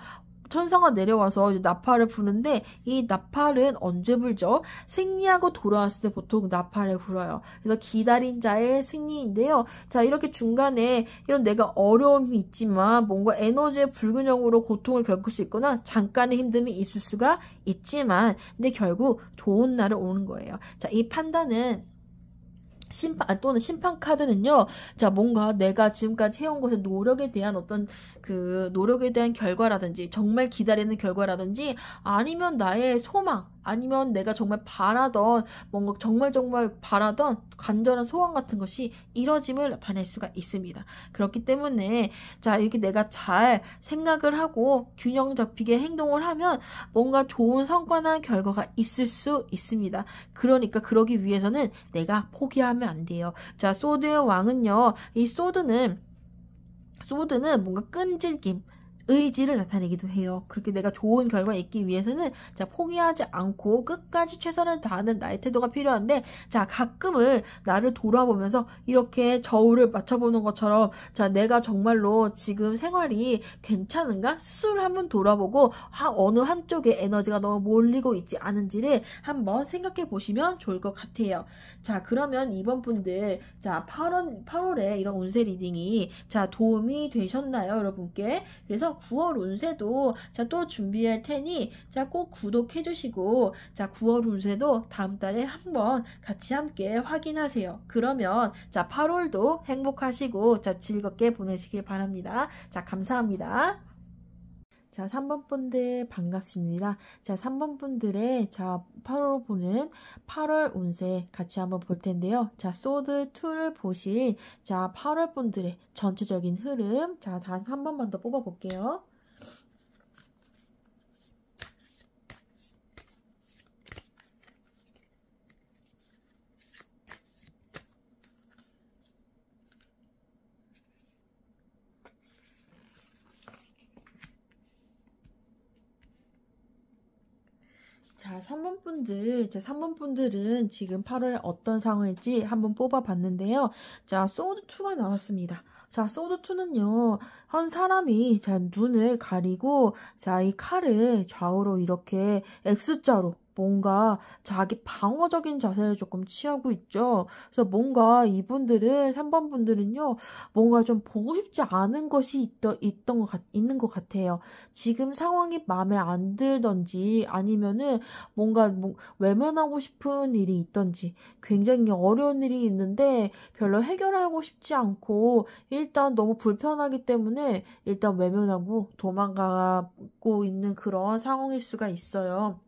이제 나팔을 부는데 이 나팔은 언제 불죠? 승리하고 돌아왔을 때 보통 나팔을 불어요. 그래서 기다린 자의 승리인데요. 자, 이렇게 중간에 이런 내가 어려움이 있지만 뭔가 에너지의 불균형으로 고통을 겪을 수 있거나 잠깐의 힘듦이 있을 수가 있지만 근데 결국 좋은 날은 오는 거예요. 자, 이 판단은 또는 심판 카드는요, 자, 뭔가 내가 지금까지 해온 것의 노력에 대한 어떤 노력에 대한 결과라든지, 정말 기다리는 결과라든지, 아니면 나의 소망, 아니면 내가 정말 바라던, 뭔가 정말 바라던 간절한 소원 같은 것이 이뤄짐을 나타낼 수가 있습니다. 그렇기 때문에, 자, 이렇게 내가 잘 생각을 하고 균형 잡히게 행동을 하면 뭔가 좋은 성과나 결과가 있을 수 있습니다. 그러니까 그러기 위해서는 내가 포기하면 안 돼요. 자, 소드의 왕은요, 이 소드는 뭔가 끈질김, 의지를 나타내기도 해요. 그렇게 내가 좋은 결과 있기 위해서는 자, 포기하지 않고 끝까지 최선을 다하는 나의 태도가 필요한데, 자, 가끔은 나를 돌아보면서 이렇게 저울을 맞춰보는 것처럼, 자, 내가 정말로 지금 생활이 괜찮은가? 스스로 한번 돌아보고 어느 한쪽에 에너지가 너무 몰리고 있지 않은지를 한번 생각해 보시면 좋을 것 같아요. 자, 그러면 이번 분들, 자, 8월에 이런 운세 리딩이, 자, 도움이 되셨나요, 여러분께? 그래서 9월 운세도, 자, 또 준비할 테니, 자, 꼭 구독해 주시고, 자, 9월 운세도 다음 달에 한번 같이 함께 확인하세요. 그러면, 자, 8월도 행복하시고, 자, 즐겁게 보내시길 바랍니다. 자, 감사합니다. 자, 3번 분들 반갑습니다. 자, 3번 분들의 자, 8월 보는 8월 운세 같이 한번 볼 텐데요. 자, 소드 2를 보신 자, 8월 분들의 전체적인 흐름, 자, 단 한 번만 더 뽑아 볼게요. 자, 3번 분들, 자, 3번 분들은 지금 8월에 어떤 상황일지 한번 뽑아봤는데요. 자, 소드2가 나왔습니다. 자, 소드2는요, 한 사람이 자, 눈을 가리고, 자, 이 칼을 좌우로 이렇게 X자로 뭔가 자기 방어적인 자세를 조금 취하고 있죠. 그래서 뭔가 이분들은, 3번 분들은요, 뭔가 좀 보고 싶지 않은 것이 있는 것 같아요. 지금 상황이 마음에 안 들던지 아니면은 뭔가 외면하고 싶은 일이 있던지 굉장히 어려운 일이 있는데 별로 해결하고 싶지 않고 일단 너무 불편하기 때문에 일단 외면하고 도망가고 있는 그런 상황일 수가 있어요.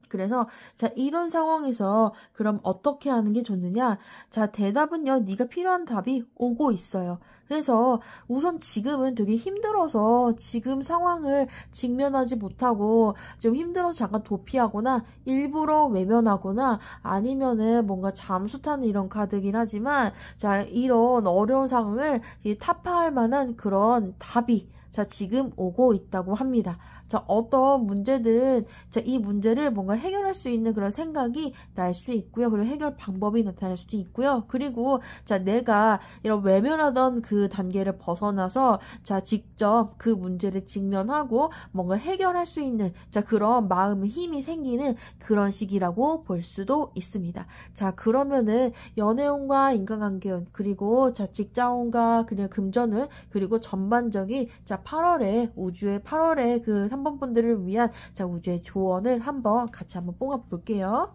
그래서 자, 이런 상황에서 그럼 어떻게 하는 게 좋느냐? 자, 대답은요. 네가 필요한 답이 오고 있어요. 그래서 우선 지금은 되게 힘들어서 지금 상황을 직면하지 못하고 좀 힘들어서 잠깐 도피하거나 일부러 외면하거나 아니면은 뭔가 잠수 타는 이런 카드긴 하지만 자, 이런 어려운 상황을 타파할 만한 그런 답이 자, 지금 오고 있다고 합니다. 자, 어떤 문제든, 자, 이 문제를 뭔가 해결할 수 있는 그런 생각이 날 수 있고요. 그리고 해결 방법이 나타날 수도 있고요. 그리고, 자, 내가 이런 외면하던 그 단계를 벗어나서, 자, 직접 그 문제를 직면하고 뭔가 해결할 수 있는, 자, 그런 마음의 힘이 생기는 그런 시기라고 볼 수도 있습니다. 자, 그러면은 연애운과 인간관계운, 그리고 자, 직장운과 그냥 금전운, 그리고 전반적인, 자, 8월에 우주의 8월에 그 3번 분들을 위한 자, 우주의 조언을 한번 같이 한번 뽑아 볼게요.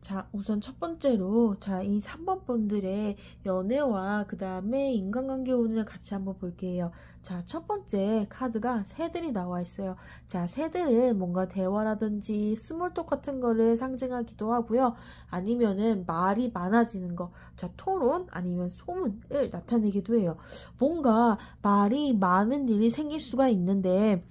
자, 우선 첫 번째로, 자, 이 3번 분들의 연애와 그 다음에 인간관계 운을 같이 한번 볼게요. 자, 첫 번째 카드가 새들이 나와 있어요. 자, 새들은 뭔가 대화라든지 스몰톡 같은 거를 상징하기도 하고요. 아니면은 말이 많아지는 거, 자, 토론 아니면 소문을 나타내기도 해요. 뭔가 말이 많은 일이 생길 수가 있는데,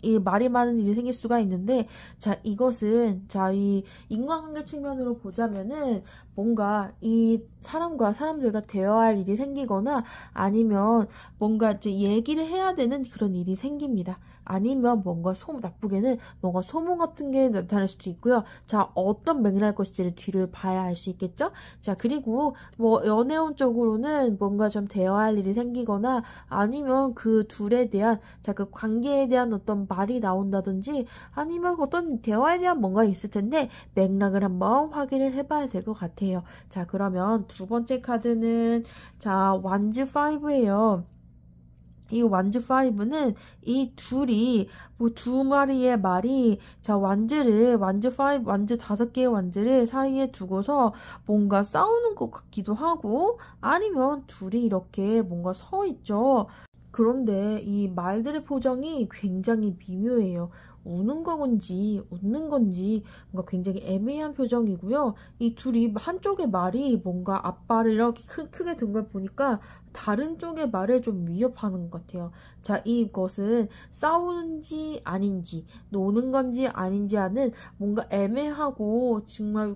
이 말이 많은 일이 생길 수가 있는데, 자, 이것은, 자, 이 인간관계 측면으로 보자면은, 뭔가 이 사람과 사람들과 대화할 일이 생기거나, 아니면 뭔가 이제 얘기를 해야 되는 그런 일이 생깁니다. 아니면 뭔가 나쁘게는 뭔가 소문 같은 게 나타날 수도 있고요. 자, 어떤 맥락일 것인지를 뒤를 봐야 알 수 있겠죠? 자, 그리고 뭐 연애운 쪽으로는 뭔가 좀 대화할 일이 생기거나, 아니면 그 둘에 대한, 자, 그 관계에 대한 어떤 말이 나온다든지, 아니면 어떤 대화에 대한 뭔가 있을 텐데, 맥락을 한번 확인을 해봐야 될 것 같아요. 자, 그러면 두 번째 카드는, 자, 완즈 5예요. 이 완즈 5는 이 둘이 뭐 두 마리의 말이, 자, 완즈 5, 완즈 5개의 완즈를 사이에 두고서 뭔가 싸우는 것 같기도 하고, 아니면 둘이 이렇게 뭔가 서 있죠. 그런데 이 말들의 표정이 굉장히 미묘해요. 우는 건지 웃는 건지 뭔가 굉장히 애매한 표정이고요. 이 둘이 한쪽의 말이 뭔가 앞발을 이렇게 크게 든 걸 보니까 다른 쪽의 말을 좀 위협하는 것 같아요. 자, 이것은 싸우는지 아닌지, 노는 건지 아닌지 하는 뭔가 애매하고, 정말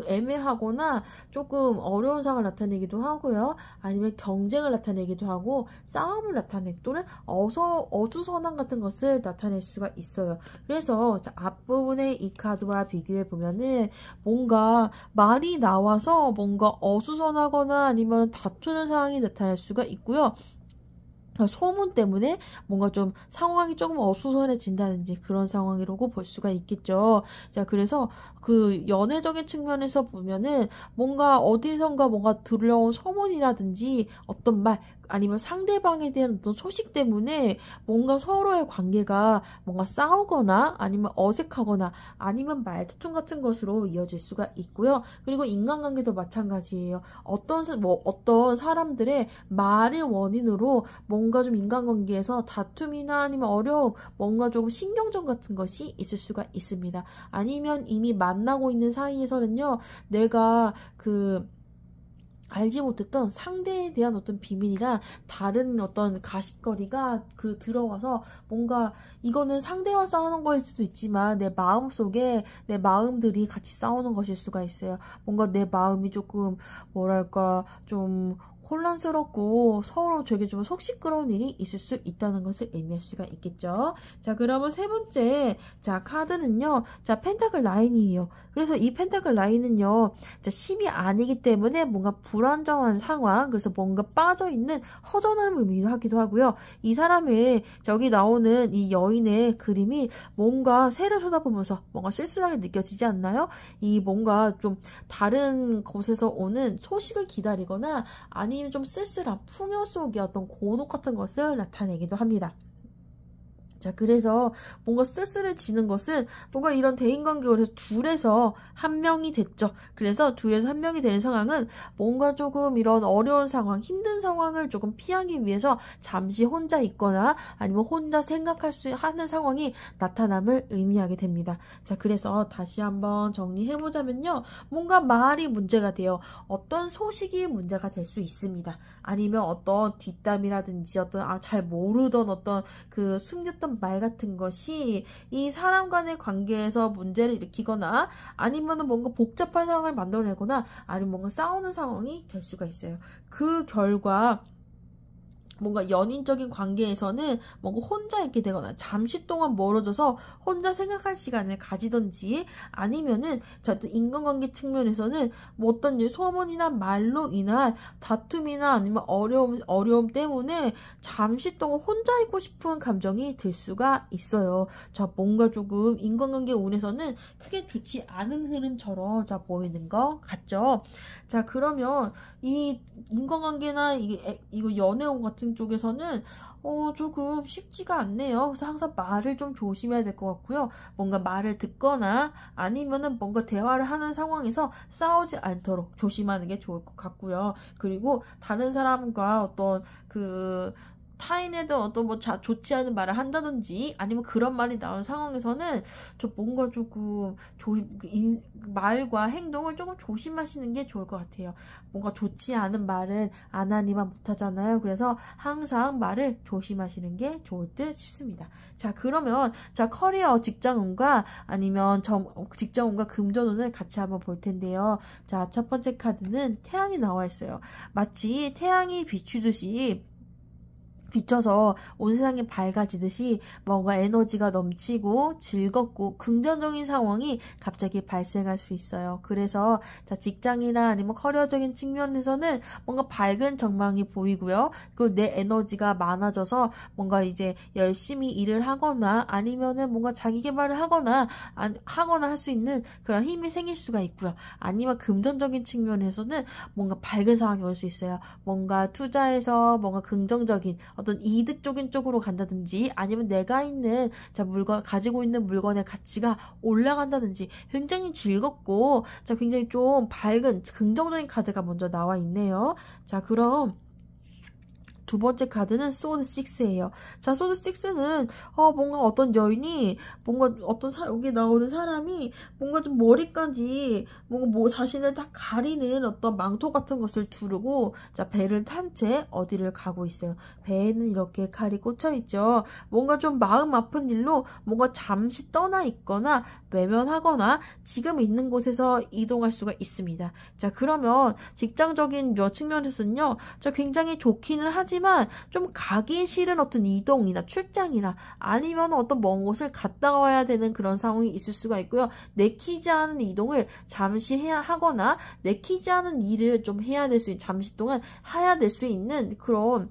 애매하거나 조금 어려운 상황을 나타내기도 하고요. 아니면 경쟁을 나타내기도 하고, 싸움을 나타내기 또는 어수선함 같은 것을 나타낼 수가 있어요. 그래서 자, 앞부분의 이 카드와 비교해 보면은 뭔가 말이 나와서 뭔가 어수선하거나 아니면 다투는 상황이 나타날 수가 있고요. 소문 때문에 뭔가 좀 상황이 조금 어수선해진다든지 그런 상황이라고 볼 수가 있겠죠. 자, 그래서 그 연애적인 측면에서 보면은 뭔가 어디선가 뭔가 들려온 소문이라든지 어떤 말, 아니면 상대방에 대한 어떤 소식 때문에 뭔가 서로의 관계가 뭔가 싸우거나 아니면 어색하거나 아니면 말다툼 같은 것으로 이어질 수가 있고요. 그리고 인간관계도 마찬가지예요. 어떤 사람들의 말의 원인으로 뭔가 좀 인간관계에서 다툼이나 아니면 어려움, 뭔가 조금 신경전 같은 것이 있을 수가 있습니다. 아니면 이미 만나고 있는 사이에서는요, 내가 알지 못했던 상대에 대한 어떤 비밀이나 다른 어떤 가십거리가 들어와서 뭔가 이거는 상대와 싸우는 거일 수도 있지만 내 마음속에 내 마음들이 같이 싸우는 것일 수가 있어요. 뭔가 내 마음이 조금 뭐랄까 좀 혼란스럽고 서로 되게 좀 속 시끄러운 일이 있을 수 있다는 것을 의미할 수가 있겠죠. 자, 그러면 세 번째, 자, 카드는요, 자, 펜타클 라인이에요. 그래서 이 펜타클 라인은요, 자, 10이 아니기 때문에 뭔가 불안정한 상황, 그래서 뭔가 빠져있는 허전함을 의미하기도 하고요. 이 사람의, 저기 나오는 이 여인의 그림이 뭔가 새를 쳐다보면서 뭔가 쓸쓸하게 느껴지지 않나요? 이 뭔가 좀 다른 곳에서 오는 소식을 기다리거나 아니면 좀 쓸쓸한 풍요 속의 어떤 고독 같은 것을 나타내기도 합니다. 자, 그래서 뭔가 쓸쓸해지는 것은 뭔가 이런 대인관계에서 둘에서 한 명이 됐죠. 그래서 둘에서 한 명이 되는 상황은 뭔가 조금 이런 어려운 상황, 힘든 상황을 조금 피하기 위해서 잠시 혼자 있거나 아니면 혼자 생각할 수 하는 상황이 나타남을 의미하게 됩니다. 자, 그래서 다시 한번 정리해보자면요. 뭔가 말이 문제가 돼요. 어떤 소식이 문제가 될 수 있습니다. 아니면 어떤 뒷담이라든지 어떤 잘 모르던 어떤 숨겼던 말 같은 것이 이 사람 간의 관계에서 문제를 일으키거나 아니면 뭔가 복잡한 상황을 만들어내거나 아니면 뭔가 싸우는 상황이 될 수가 있어요. 그 결과 뭔가 연인적인 관계에서는 뭔가 혼자 있게 되거나 잠시 동안 멀어져서 혼자 생각할 시간을 가지던지 아니면은 자, 또 인간관계 측면에서는 뭐 어떤 소문이나 말로 인한 다툼이나 아니면 어려움 때문에 잠시 동안 혼자 있고 싶은 감정이 들 수가 있어요. 자, 뭔가 조금 인간관계 운에서는 크게 좋지 않은 흐름처럼 자, 보이는 것 같죠? 자, 그러면 이 인간관계나 이거 연애운 같은 같은 쪽에서는 조금 쉽지가 않네요. 그래서 항상 말을 좀 조심해야 될 것 같고요. 뭔가 말을 듣거나 아니면은 뭔가 대화를 하는 상황에서 싸우지 않도록 조심하는 게 좋을 것 같고요. 그리고 다른 사람과 어떤 타인에 대한 어떤 좋지 않은 말을 한다든지 아니면 그런 말이 나온 상황에서는 뭔가 조금 말과 행동을 조금 조심하시는 게 좋을 것 같아요. 뭔가 좋지 않은 말은 안 하니만 못하잖아요. 그래서 항상 말을 조심하시는 게 좋을 듯 싶습니다. 자, 그러면 커리어 직장운과 아니면 직장운과 금전운을 같이 한번 볼 텐데요. 자, 첫 번째 카드는 태양이 나와 있어요. 마치 태양이 비춰서 온 세상이 밝아지듯이 뭔가 에너지가 넘치고 즐겁고 긍정적인 상황이 갑자기 발생할 수 있어요. 그래서 직장이나 아니면 커리어적인 측면에서는 뭔가 밝은 전망이 보이고요. 그리고 내 에너지가 많아져서 뭔가 이제 열심히 일을 하거나 아니면은 뭔가 자기 개발을 하거나 할 수 있는 그런 힘이 생길 수가 있고요. 아니면 금전적인 측면에서는 뭔가 밝은 상황이 올 수 있어요. 뭔가 투자해서 뭔가 긍정적인 어떤 이득적인 쪽으로 간다든지 아니면 내가 가지고 있는 물건의 가치가 올라간다든지 굉장히 즐겁고 굉장히 좀 밝은 긍정적인 카드가 먼저 나와 있네요. 자, 그럼 두 번째 카드는 소드 6예요. 자, 소드 6는 뭔가 어떤 여인이 뭔가 여기 나오는 사람이 뭔가 좀 머리까지 뭔가 자신을 다 가리는 어떤 망토 같은 것을 두르고 배를 탄 채 어디를 가고 있어요. 배에는 이렇게 칼이 꽂혀 있죠. 뭔가 좀 마음 아픈 일로 뭔가 잠시 떠나 있거나 외면하거나 지금 있는 곳에서 이동할 수가 있습니다. 자, 그러면 직장적인 측면에서는요. 굉장히 좋기는 하지만 좀 가기 싫은 어떤 이동이나 출장이나 아니면 어떤 먼 곳을 갔다 와야 되는 그런 상황이 있을 수가 있고요. 내키지 않은 이동을 잠시 하거나 내키지 않은 일을 좀 잠시 동안 해야 될 수 있는 그런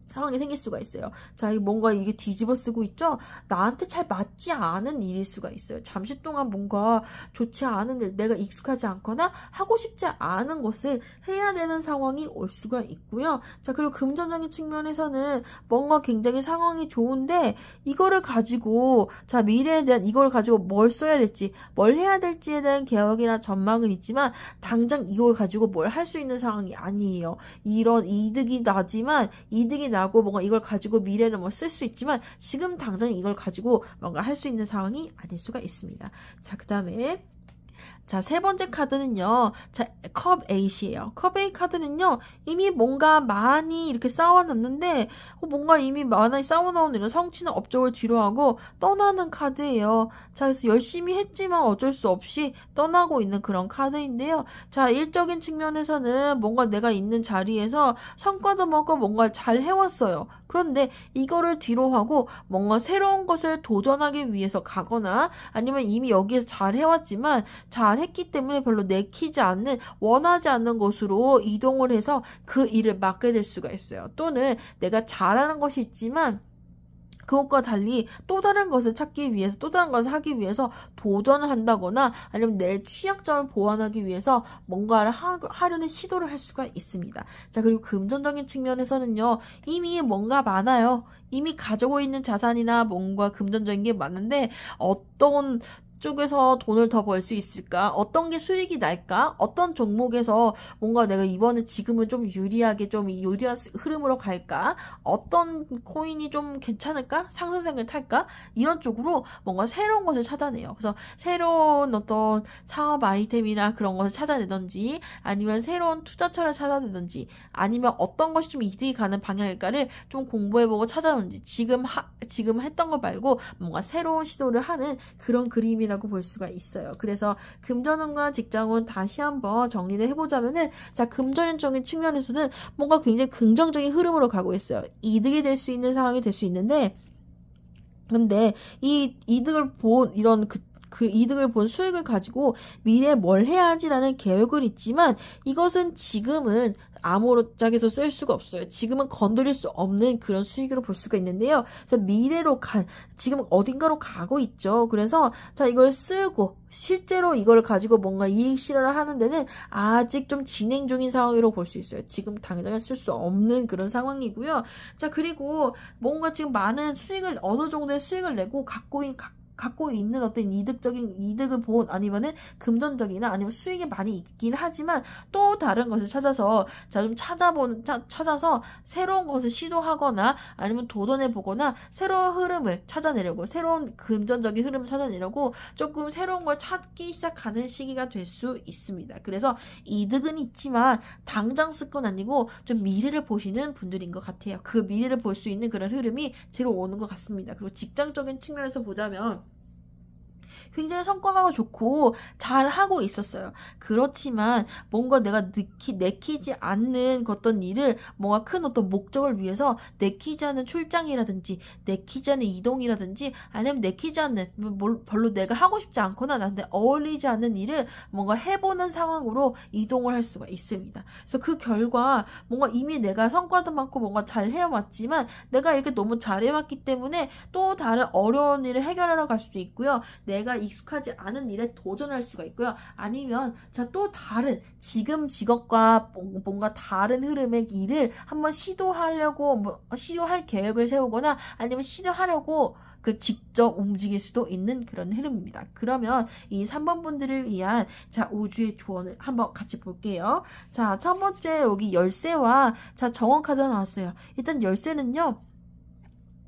상황이 생길 수가 있어요. 자, 뭔가 이게 뒤집어 쓰고 있죠? 나한테 잘 맞지 않은 일일 수가 있어요. 잠시 동안 뭔가 좋지 않은 일, 내가 익숙하지 않거나 하고 싶지 않은 것을 해야 되는 상황이 올 수가 있고요. 자, 그리고 금전적인 측면에서는 뭔가 굉장히 상황이 좋은데 이거를 가지고 미래에 대한 이걸 가지고 뭘 써야 될지, 뭘 해야 될지에 대한 계획이나 전망은 있지만 당장 이걸 가지고 뭘 할 수 있는 상황이 아니에요. 이런 이득이 나고 뭔가 이걸 가지고 미래는 쓸 수 있지만 지금 당장 이걸 가지고 뭔가 할 수 있는 상황이 아닐 수가 있습니다. 자, 그 다음에 세 번째 카드는요. 컵 8이에요. 컵 8 카드는요. 이미 뭔가 많이 이렇게 쌓아놨는데 뭔가 이미 많이 쌓아놓은 이런 성취나 업적을 뒤로하고 떠나는 카드예요. 자, 그래서 열심히 했지만 어쩔 수 없이 떠나고 있는 그런 카드인데요. 자, 일적인 측면에서는 뭔가 내가 있는 자리에서 성과도 먹고 뭔가 잘 해왔어요. 그런데 이거를 뒤로하고 뭔가 새로운 것을 도전하기 위해서 가거나 아니면 이미 여기에서 잘 해왔지만 잘했기 때문에 별로 내키지 않는 원하지 않는 곳으로 이동을 해서 그 일을 맡게 될 수가 있어요. 또는 내가 잘하는 것이 있지만 그것과 달리 또 다른 것을 찾기 위해서 또 다른 것을 하기 위해서 도전을 한다거나 아니면 내 취약점을 보완하기 위해서 뭔가를 하려는 시도를 할 수가 있습니다. 자, 그리고 금전적인 측면에서는요. 이미 뭔가 많아요. 이미 가지고 있는 자산이나 뭔가 금전적인 게 많은데 어떤 쪽에서 돈을 더 벌 수 있을까? 어떤 게 수익이 날까? 어떤 종목에서 뭔가 내가 지금은 좀 유리한 흐름으로 갈까? 어떤 코인이 좀 괜찮을까? 상승세를 탈까? 이런 쪽으로 뭔가 새로운 것을 찾아내요. 그래서 새로운 어떤 사업 아이템이나 그런 것을 찾아내든지 아니면 새로운 투자처를 찾아내든지 아니면 어떤 것이 좀 이득이 가는 방향일까를 좀 공부해보고 찾아오는지 지금 했던 거 말고 뭔가 새로운 시도를 하는 그런 그림이라고 볼 수가 있어요. 그래서 금전운과 직장운 다시 한번 정리를 해보자면은 금전적인 측면에서는 뭔가 굉장히 긍정적인 흐름으로 가고 있어요. 이득이 될 수 있는 상황이 될 수 있는데 근데 이 이득을 본 이런 그 이득을 본 수익을 가지고 미래에 뭘 해야지라는 계획은 있지만 이것은 지금은 아무짝에서 쓸 수가 없어요. 지금은 건드릴 수 없는 그런 수익으로 볼 수가 있는데요. 그래서 미래로 지금 어딘가로 가고 있죠. 그래서 자, 이걸 쓰고 실제로 이걸 가지고 뭔가 이익 실현을 하는 데는 아직 좀 진행 중인 상황으로 볼 수 있어요. 지금 당장에 쓸 수 없는 그런 상황이고요. 자, 그리고 뭔가 지금 많은 수익을 어느 정도의 수익을 내고 갖고 있는 어떤 이득을 본 아니면은 금전적이나 아니면 수익이 많이 있긴 하지만 또 다른 것을 찾아서 좀 찾아서 새로운 것을 시도하거나 아니면 도전해 보거나 새로운 흐름을 찾아내려고 새로운 금전적인 흐름을 찾아내려고 조금 새로운 걸 찾기 시작하는 시기가 될 수 있습니다. 그래서 이득은 있지만 당장 쓸 건 아니고 좀 미래를 보시는 분들인 것 같아요. 그 미래를 볼 수 있는 그런 흐름이 들어오는 것 같습니다. 그리고 직장적인 측면에서 보자면 굉장히 성과가 좋고 잘 하고 있었어요. 그렇지만 뭔가 내가 내키지 않는 어떤 일을 뭔가 큰 어떤 목적을 위해서 내키지 않는 출장이라든지 내키지 않는 이동이라든지 아니면 내키지 않는 별로 내가 하고 싶지 않거나 나한테 어울리지 않는 일을 뭔가 해보는 상황으로 이동을 할 수가 있습니다. 그래서 그 결과 뭔가 이미 내가 성과도 많고 뭔가 잘 해왔지만 내가 이렇게 너무 잘해왔기 때문에 또 다른 어려운 일을 해결하러 갈 수도 있고요. 내가 익숙하지 않은 일에 도전할 수가 있고요. 아니면 또 다른 지금 직업과 뭔가 다른 흐름의 일을 한번 시도할 계획을 세우거나 아니면 시도하려고 직접 움직일 수도 있는 그런 흐름입니다. 그러면 이 3번 분들을 위한 우주의 조언을 한번 같이 볼게요. 자, 첫 번째 여기 열쇠와 정원 카드가 나왔어요. 일단 열쇠는요.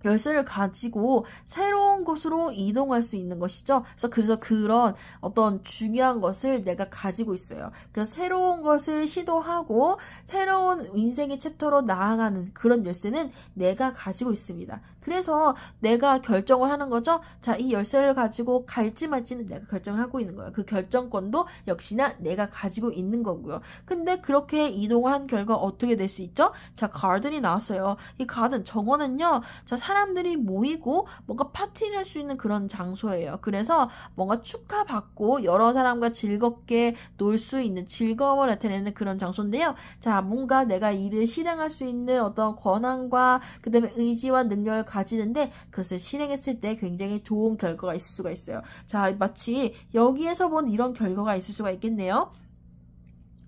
열쇠를 가지고 새로운 곳으로 이동할 수 있는 것이죠. 그래서 그런 어떤 중요한 것을 내가 가지고 있어요. 그래서 새로운 것을 시도하고 새로운 인생의 챕터로 나아가는 그런 열쇠는 내가 가지고 있습니다. 그래서 내가 결정을 하는 거죠. 자, 이 열쇠를 가지고 갈지 말지는 내가 결정하고 있는 거예요. 그 결정권도 역시나 내가 가지고 있는 거고요. 근데 그렇게 이동한 결과 어떻게 될 수 있죠? 자, 가든이 나왔어요. 이 가든 정원은요. 자, 사람들이 모이고 뭔가 파티를 할 수 있는 그런 장소예요. 그래서 뭔가 축하받고 여러 사람과 즐겁게 놀 수 있는 즐거움을 나타내는 그런 장소인데요. 자, 뭔가 내가 일을 실행할 수 있는 어떤 권한과 그 다음에 의지와 능력을 가지는데 그것을 실행했을 때 굉장히 좋은 결과가 있을 수가 있어요. 자, 마치 여기에서 본 이런 결과가 있을 수가 있겠네요.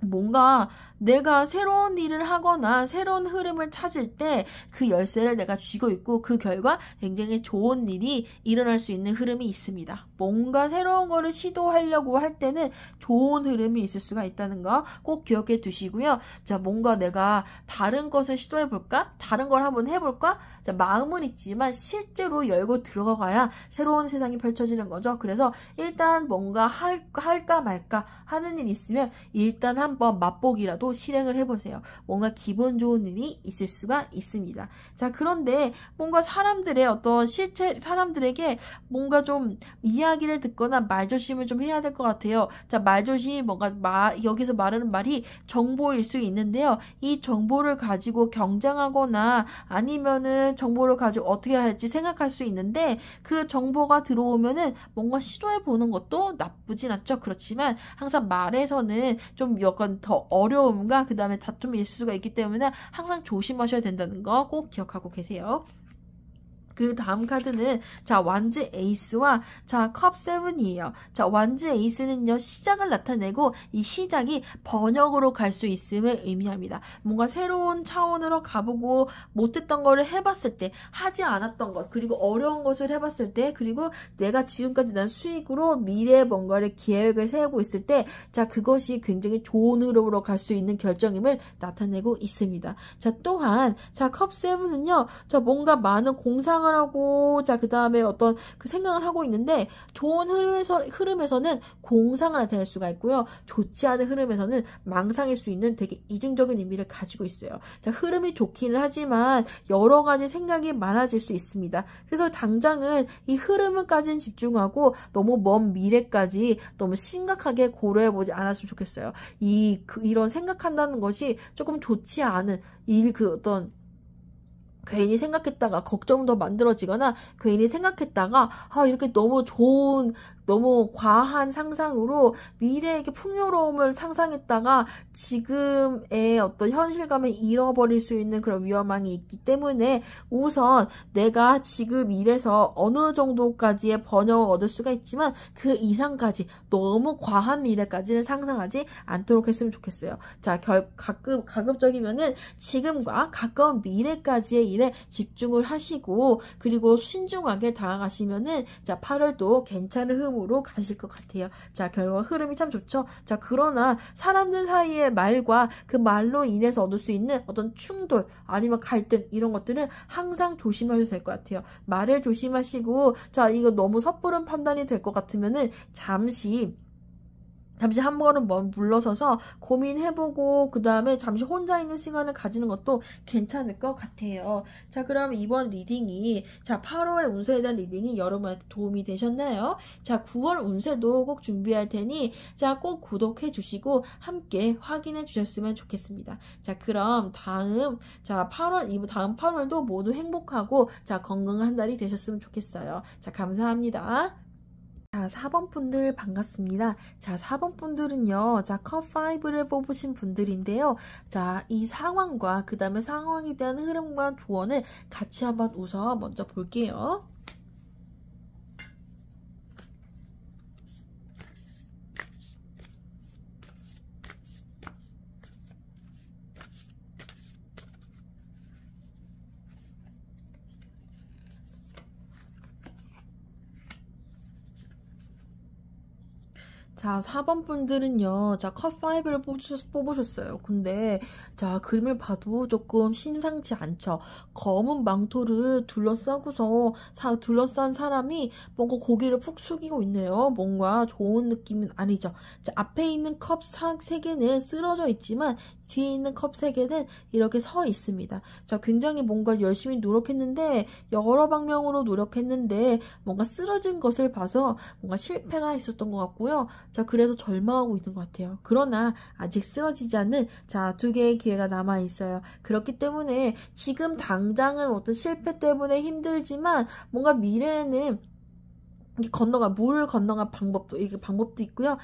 뭔가 내가 새로운 일을 하거나 새로운 흐름을 찾을 때 그 열쇠를 내가 쥐고 있고 그 결과 굉장히 좋은 일이 일어날 수 있는 흐름이 있습니다. 뭔가 새로운 거를 시도하려고 할 때는 좋은 흐름이 있을 수가 있다는 거 꼭 기억해 두시고요. 자, 뭔가 내가 다른 것을 시도해볼까? 다른 걸 한번 해볼까? 자, 마음은 있지만 실제로 열고 들어가야 새로운 세상이 펼쳐지는 거죠. 그래서 일단 뭔가 할까 말까 하는 일이 있으면 일단 한번 맛보기라도 실행을 해보세요. 뭔가 기분 좋은 일이 있을 수가 있습니다. 자, 그런데 뭔가 사람들에게 뭔가 좀 이야기를 듣거나 말조심을 좀 해야 될 것 같아요. 자, 말조심, 여기서 말하는 말이 정보일 수 있는데요. 이 정보를 가지고 경쟁하거나 아니면은 정보를 가지고 어떻게 할지 생각할 수 있는데 그 정보가 들어오면은 뭔가 시도해보는 것도 나쁘진 않죠. 그렇지만 항상 말에서는 좀 약간 더 어려움과 그 다음에 다툼이 있을 수가 있기 때문에 항상 조심하셔야 된다는 거 꼭 기억하고 계세요. 그 다음 카드는 완즈 에이스와 컵 7이에요. 완즈 에이스는요. 시작을 나타내고 이 시작이 번역으로 갈 수 있음을 의미합니다. 뭔가 새로운 차원으로 가보고 못했던 거를 해봤을 때 하지 않았던 것 그리고 어려운 것을 해봤을 때 그리고 내가 지금까지 난 수익으로 미래에 뭔가를 계획을 세우고 있을 때 그것이 굉장히 좋은 흐름으로 갈 수 있는 결정임을 나타내고 있습니다. 또한 컵 7은요. 뭔가 많은 공상을 하고 그 다음에 어떤 그 생각을 하고 있는데 좋은 흐름에서는 공상을 나타낼 수가 있고요. 좋지 않은 흐름에서는 망상일 수 있는 되게 이중적인 의미를 가지고 있어요. 흐름이 좋기는 하지만 여러 가지 생각이 많아질 수 있습니다. 그래서 당장은 이 흐름을까지는 집중하고 너무 먼 미래까지 너무 심각하게 고려해보지 않았으면 좋겠어요. 이런 생각한다는 것이 조금 좋지 않은 어떤 괜히 생각했다가 걱정도 만들어지거나 괜히 생각했다가 이렇게 너무 좋은 너무 과한 상상으로 미래의 풍요로움을 상상했다가 지금의 어떤 현실감을 잃어버릴 수 있는 그런 위험함이 있기 때문에 우선 내가 지금 일에서 어느 정도까지의 번영을 얻을 수가 있지만 그 이상까지 너무 과한 미래까지는 상상하지 않도록 했으면 좋겠어요. 자, 가급적이면은 지금과 가까운 미래까지의 일에 집중을 하시고 그리고 신중하게 다가가시면은 자, 8월도 괜찮은 흐름으로 가실 것 같아요. 자, 결과 흐름이 참 좋죠. 자, 그러나 사람들 사이의 말과 그 말로 인해서 얻을 수 있는 어떤 충돌 아니면 갈등 이런 것들은 항상 조심하셔도 될 것 같아요. 말을 조심하시고 자, 이거 너무 섣부른 판단이 될 것 같으면은 잠시 한 번은 물러서서 고민해보고 그 다음에 잠시 혼자 있는 시간을 가지는 것도 괜찮을 것 같아요. 자, 그럼 이번 리딩이 8월 운세에 대한 리딩이 여러분한테 도움이 되셨나요? 자, 9월 운세도 꼭 준비할 테니 자, 꼭 구독해 주시고 함께 확인해 주셨으면 좋겠습니다. 자, 그럼 다음 8월도 모두 행복하고 자, 건강한 달이 되셨으면 좋겠어요. 자, 감사합니다. 자, 4번 분들 반갑습니다. 자, 4번 분들은요, 자, 컵5를 뽑으신 분들인데요. 자, 이 상황과 그 다음에 상황에 대한 흐름과 조언을 같이 한번 우선 먼저 볼게요. 자, 4번 분들은요, 자, 컵5를 뽑으셨어요. 근데, 자, 그림을 봐도 조금 심상치 않죠. 검은 망토를 둘러싼 사람이 뭔가 고개를 푹 숙이고 있네요. 뭔가 좋은 느낌은 아니죠. 자, 앞에 있는 컵 3개는 쓰러져 있지만, 뒤에 있는 컵 3개는 이렇게 서 있습니다. 자, 굉장히 뭔가 열심히 노력했는데, 여러 방면으로 노력했는데, 뭔가 쓰러진 것을 봐서 뭔가 실패가 있었던 것 같고요. 자, 그래서 절망하고 있는 것 같아요. 그러나 아직 쓰러지지 않는 자, 2개의 기회가 남아 있어요. 그렇기 때문에 지금 당장은 어떤 실패 때문에 힘들지만 뭔가 미래에는 물을 건너갈 방법도 있고요.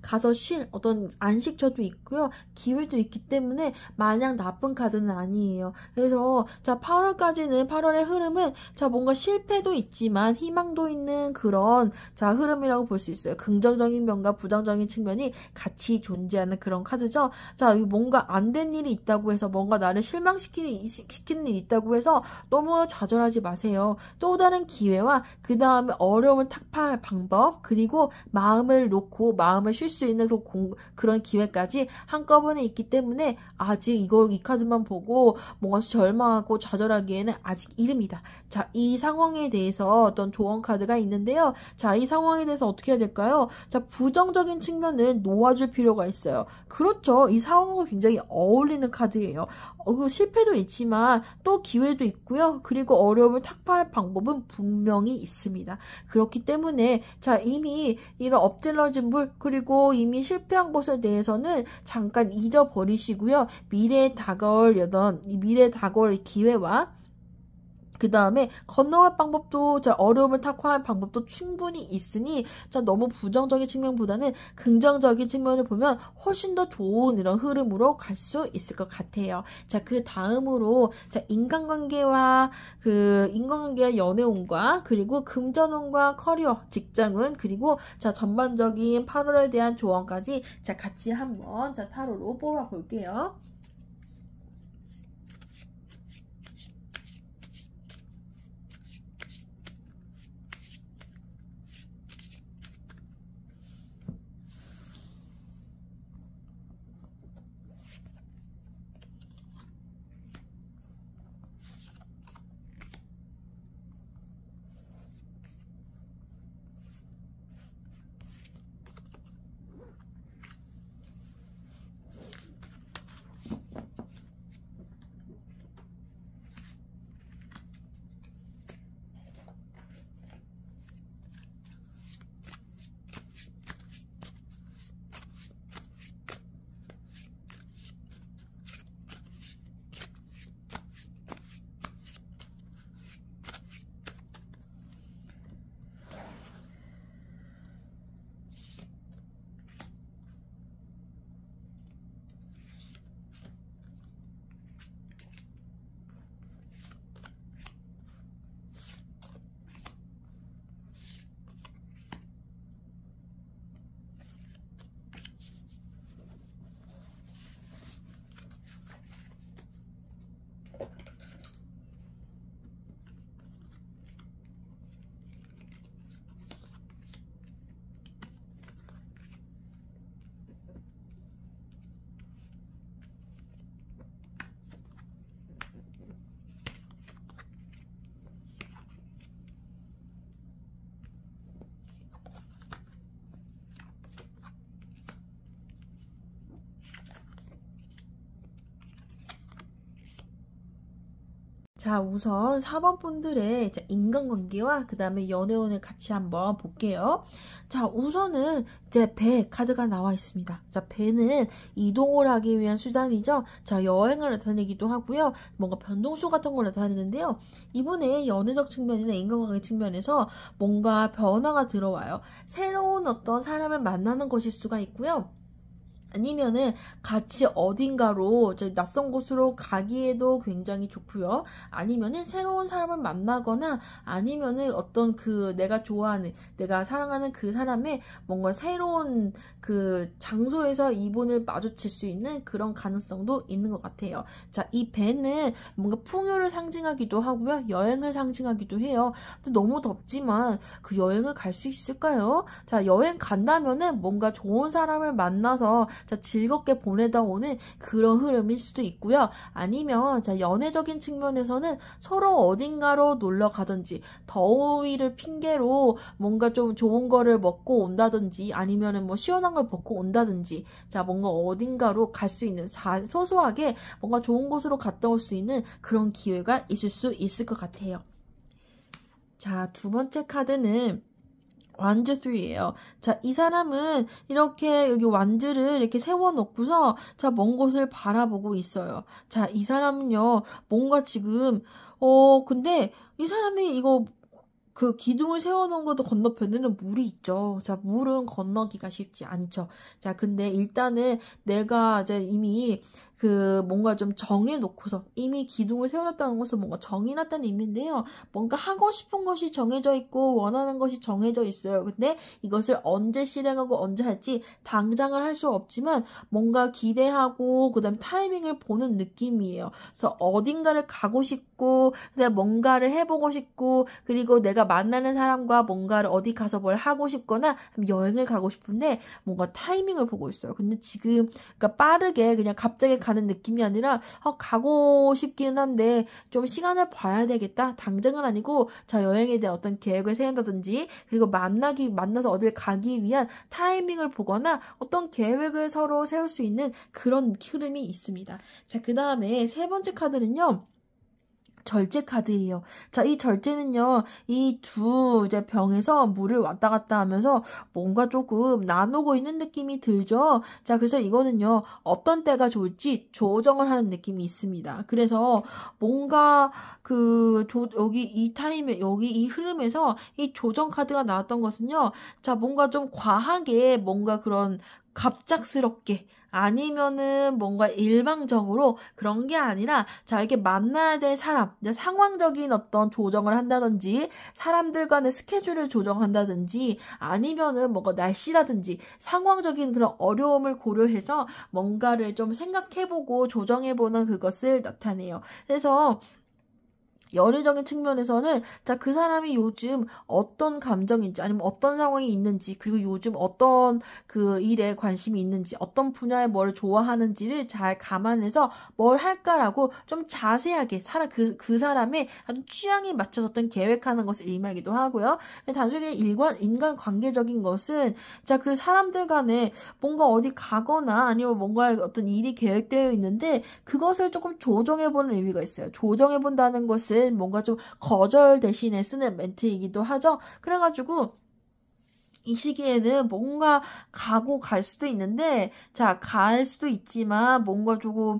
가서 쉴 어떤 안식처도 있고요. 기회도 있기 때문에 마냥 나쁜 카드는 아니에요. 그래서 자, 8월의 흐름은 자, 뭔가 실패도 있지만 희망도 있는 그런 자, 흐름이라고 볼 수 있어요. 긍정적인 면과 부정적인 측면이 같이 존재하는 그런 카드죠. 자, 뭔가 안 된 일이 있다고 해서 뭔가 나를 실망시키는 일이 있다고 해서 너무 좌절하지 마세요. 또 다른 기회와 그 다음에 어려움을 탁파할 방법 그리고 마음을 놓고 마음을 쉴 수 있는 그런 기회까지 한꺼번에 있기 때문에 아직 이 카드만 보고 뭔가 절망하고 좌절하기에는 아직 이릅니다. 자, 이 상황에 대해서 어떤 조언 카드가 있는데요. 자, 이 상황에 대해서 어떻게 해야 될까요? 자, 부정적인 측면은 놓아줄 필요가 있어요. 그렇죠. 이 상황과 굉장히 어울리는 카드예요. 실패도 있지만 또 기회도 있고요. 그리고 어려움을 탁파할 방법은 분명히 있습니다. 그렇기 때문에 자, 이미 이런 엎질러진 물 그리고 이미 실패한 것에 대해서는 잠깐 잊어버리시고요. 미래에 다가올 기회와 그 다음에 건너갈 방법도 자, 어려움을 탁화할 방법도 충분히 있으니 자, 너무 부정적인 측면보다는 긍정적인 측면을 보면 훨씬 더 좋은 이런 흐름으로 갈 수 있을 것 같아요. 자, 그 다음으로 자, 인간관계와 연애운과 그리고 금전운과 커리어, 직장운 그리고 자, 전반적인 8월에 대한 조언까지 자, 같이 한번 자, 타로로 뽑아 볼게요. 자, 우선 4번 분들의 인간관계와 그 다음에 연애운을 같이 한번 볼게요. 자, 우선은 이제 배 카드가 나와 있습니다. 자, 배는 이동을 하기 위한 수단이죠. 자, 여행을 나타내기도 하고요. 뭔가 변동수 같은 걸 나타내는데요. 이번에 연애적 측면이나 인간관계 측면에서 뭔가 변화가 들어와요. 새로운 어떤 사람을 만나는 것일 수가 있고요. 아니면은 같이 어딘가로 낯선 곳으로 가기에도 굉장히 좋고요. 아니면은 새로운 사람을 만나거나 아니면은 어떤 그 내가 좋아하는 내가 사랑하는 그 사람의 뭔가 새로운 그 장소에서 이분을 마주칠 수 있는 그런 가능성도 있는 것 같아요. 자, 이 배는 뭔가 풍요를 상징하기도 하고요. 여행을 상징하기도 해요. 근데 너무 덥지만 그 여행을 갈 수 있을까요? 자, 여행 간다면은 뭔가 좋은 사람을 만나서 자, 즐겁게 보내다 오는 그런 흐름일 수도 있고요. 아니면 자, 연애적인 측면에서는 서로 어딘가로 놀러 가든지 더위를 핑계로 뭔가 좀 좋은 거를 먹고 온다든지 아니면은 뭐 시원한 걸 먹고 온다든지 자, 뭔가 어딘가로 갈 수 있는 소소하게 뭔가 좋은 곳으로 갔다 올 수 있는 그런 기회가 있을 수 있을 것 같아요. 자, 두 번째 카드는 완즈 3예요. 자, 이 사람은 이렇게 여기 완즈를 이렇게 세워놓고서 자, 먼 곳을 바라보고 있어요. 자, 이 사람은요, 뭔가 지금, 근데 이 사람이 이거 그 기둥을 세워놓은 것도 건너편에는 물이 있죠. 자, 물은 건너기가 쉽지 않죠. 자, 근데 일단은 내가 이제 이미 그 뭔가 좀 정해놓고서 이미 기둥을 세워놨다는 것은 뭔가 정해놨다는 의미인데요. 뭔가 하고 싶은 것이 정해져 있고 원하는 것이 정해져 있어요. 근데 이것을 언제 실행하고 언제 할지 당장을 할 수 없지만 뭔가 기대하고 그다음 타이밍을 보는 느낌이에요. 그래서 어딘가를 가고 싶고 그다음 뭔가를 해보고 싶고 그리고 내가 만나는 사람과 뭔가를 어디 가서 뭘 하고 싶거나 여행을 가고 싶은데 뭔가 타이밍을 보고 있어요. 근데 지금 그러니까 빠르게 그냥 갑자기 가는 느낌이 아니라 가고 싶기는 한데 좀 시간을 봐야 되겠다. 당장은 아니고 자, 여행에 대한 어떤 계획을 세운다든지 그리고 만나서 어딜 가기 위한 타이밍을 보거나 어떤 계획을 서로 세울 수 있는 그런 흐름이 있습니다. 자, 그 다음에 세 번째 카드는요. 절제 카드예요. 자, 이 절제는요, 이 두 이제 병에서 물을 왔다 갔다 하면서 뭔가 조금 나누고 있는 느낌이 들죠? 자, 그래서 이거는요, 어떤 때가 좋을지 조정을 하는 느낌이 있습니다. 그래서 뭔가 여기 이 타임에, 여기 이 흐름에서 이 조정 카드가 나왔던 것은요, 자, 뭔가 좀 과하게 뭔가 그런 갑작스럽게 아니면은 뭔가 일방적으로 그런 게 아니라 자, 이렇게 만나야 될 사람, 상황적인 어떤 조정을 한다든지 사람들 간의 스케줄을 조정한다든지 아니면은 뭔가 날씨라든지 상황적인 그런 어려움을 고려해서 뭔가를 좀 생각해보고 조정해보는 그것을 나타내요. 그래서 연애적인 측면에서는 자, 그 사람이 요즘 어떤 감정인지 아니면 어떤 상황이 있는지 그리고 요즘 어떤 그 일에 관심이 있는지 어떤 분야에 뭘 좋아하는지를 잘 감안해서 뭘 할까라고 좀 자세하게 그 사람의 아주 취향에 맞춰서 어떤 계획하는 것을 의미하기도 하고요. 단순히 인간 관계적인 것은 자, 그 사람들 간에 뭔가 어디 가거나 아니면 뭔가 어떤 일이 계획되어 있는데 그것을 조금 조정해보는 의미가 있어요. 조정해본다는 것은 뭔가 좀 거절 대신에 쓰는 멘트이기도 하죠. 그래가지고 이 시기에는 뭔가 갈 수도 있는데 자, 갈 수도 있지만 뭔가 조금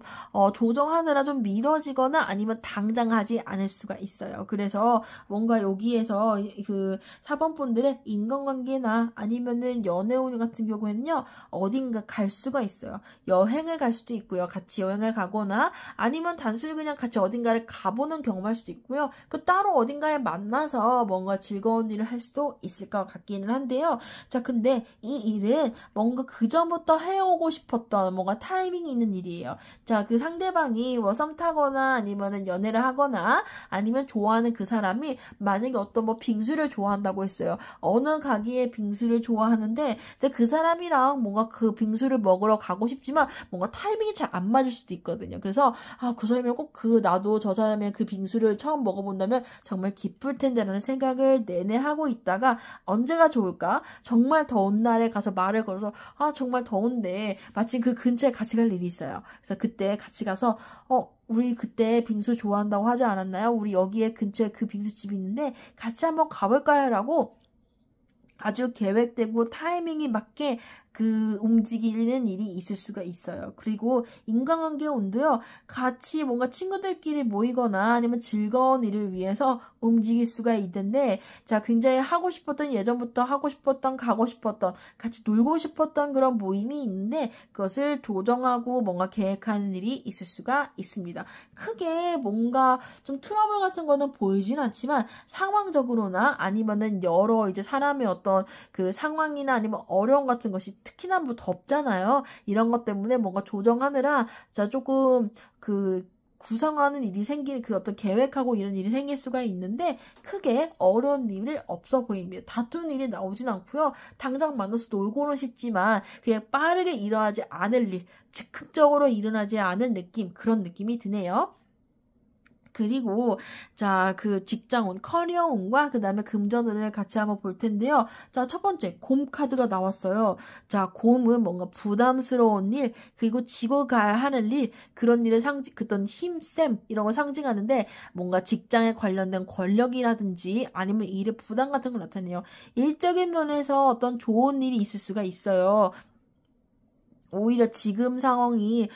조정하느라 좀 미뤄지거나 아니면 당장 하지 않을 수가 있어요. 그래서 뭔가 여기에서 그 4번 분들의 인간관계나 아니면은 연애운 같은 경우에는요, 어딘가 갈 수가 있어요. 여행을 갈 수도 있고요. 같이 여행을 가거나 아니면 단순히 그냥 같이 어딘가를 가보는 경험할 수도 있고요. 그 따로 어딘가에 만나서 뭔가 즐거운 일을 할 수도 있을 것 같기는 한데요. 자, 근데 이 일은 뭔가 그전부터 해오고 싶었던 뭔가 타이밍이 있는 일이에요. 자, 그 상대방이 뭐 썸 타거나 아니면은 연애를 하거나 아니면 좋아하는 그 사람이 만약에 어떤 뭐 빙수를 좋아한다고 했어요. 어느 가게의 빙수를 좋아하는데 그 사람이랑 뭔가 그 빙수를 먹으러 가고 싶지만 뭔가 타이밍이 잘 안 맞을 수도 있거든요. 그래서 그 사람이랑 꼭 나도 저 사람의 그 빙수를 처음 먹어본다면 정말 기쁠 텐데라는 생각을 내내 하고 있다가 언제가 좋을까? 친구가 정말 더운 날에 가서 말을 걸어서 아 정말 더운데 마침 그 근처에 같이 갈 일이 있어요. 그래서 그때 같이 가서 우리 그때 빙수 좋아한다고 하지 않았나요? 우리 여기에 근처에 그 빙수집이 있는데 같이 한번 가볼까요? 라고 아주 계획되고 타이밍이 맞게 그 움직이는 일이 있을 수가 있어요. 그리고 인간관계 온도요. 같이 뭔가 친구들끼리 모이거나 아니면 즐거운 일을 위해서 움직일 수가 있는데 자 굉장히 하고 싶었던 예전부터 하고 싶었던 가고 싶었던 같이 놀고 싶었던 그런 모임이 있는데 그것을 조정하고 뭔가 계획하는 일이 있을 수가 있습니다. 크게 뭔가 좀 트러블 같은 거는 보이진 않지만 상황적으로나 아니면은 여러 이제 사람의 어떤 그 상황이나 아니면 어려움 같은 것이 특히나 뭐 덥잖아요. 이런 것 때문에 뭔가 조정하느라 자 조금 그 구성하는 일이 생길 그 어떤 계획하고 이런 일이 생길 수가 있는데 크게 어려운 일이 없어 보입니다. 다투는 일이 나오진 않고요. 당장 만나서 놀고는 싶지만 그냥 빠르게 일어나지 않을 일, 즉흥적으로 일어나지 않을 느낌 그런 느낌이 드네요. 그리고 자 그 직장운 커리어운과 그 다음에 금전운을 같이 한번 볼 텐데요. 자 첫 번째 곰 카드가 나왔어요. 자 곰은 뭔가 부담스러운 일 그리고 지고 가야 하는 일 그런 일을 그떤 힘셈 이런 걸 상징하는데 뭔가 직장에 관련된 권력이라든지 아니면 일의 부담 같은 걸 나타내요. 일적인 면에서 어떤 좋은 일이 있을 수가 있어요. 오히려 지금 상황이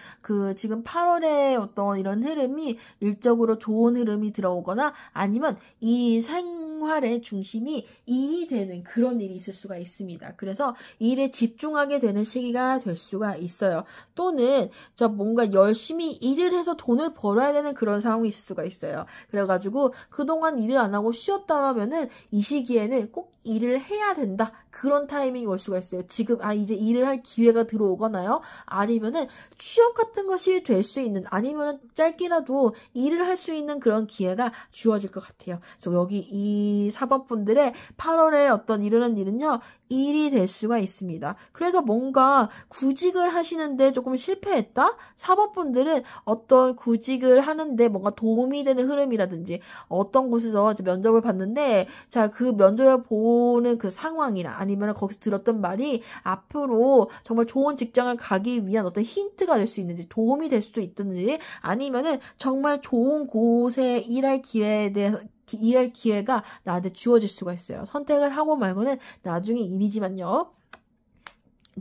지금 8월의 어떤 이런 흐름이 일적으로 좋은 흐름이 들어오거나 아니면 이 생활의 중심이 일이 되는 그런 일이 있을 수가 있습니다. 그래서 일에 집중하게 되는 시기가 될 수가 있어요. 또는 뭔가 열심히 일을 해서 돈을 벌어야 되는 그런 상황이 있을 수가 있어요. 그래가지고 그동안 일을 안 하고 쉬었다라면은 이 시기에는 꼭 일을 해야 된다. 그런 타이밍이 올 수가 있어요. 지금 이제 일을 할 기회가 들어오거나요. 아니면은 취업 같은 것이 될 수 있는 아니면 짧게라도 일을 할 수 있는 그런 기회가 주어질 것 같아요. 그래서 여기 이 4번 분들의 8월에 어떤 일어난 일은요. 일이 될 수가 있습니다. 그래서 뭔가 구직을 하시는데 조금 실패했다? 4번 분들은 어떤 구직을 하는데 뭔가 도움이 되는 흐름이라든지 어떤 곳에서 면접을 봤는데 자, 그 면접을 보는 그 상황이나 아니면 거기서 들었던 말이 앞으로 정말 좋은 직장을 가기 위한 어떤 힌트가 될 수 있는지 도움이 될 수도 있든지 아니면은 정말 좋은 곳에 일할 기회가 나한테 주어질 수가 있어요. 선택을 하고 말고는 나중에 일이지만요.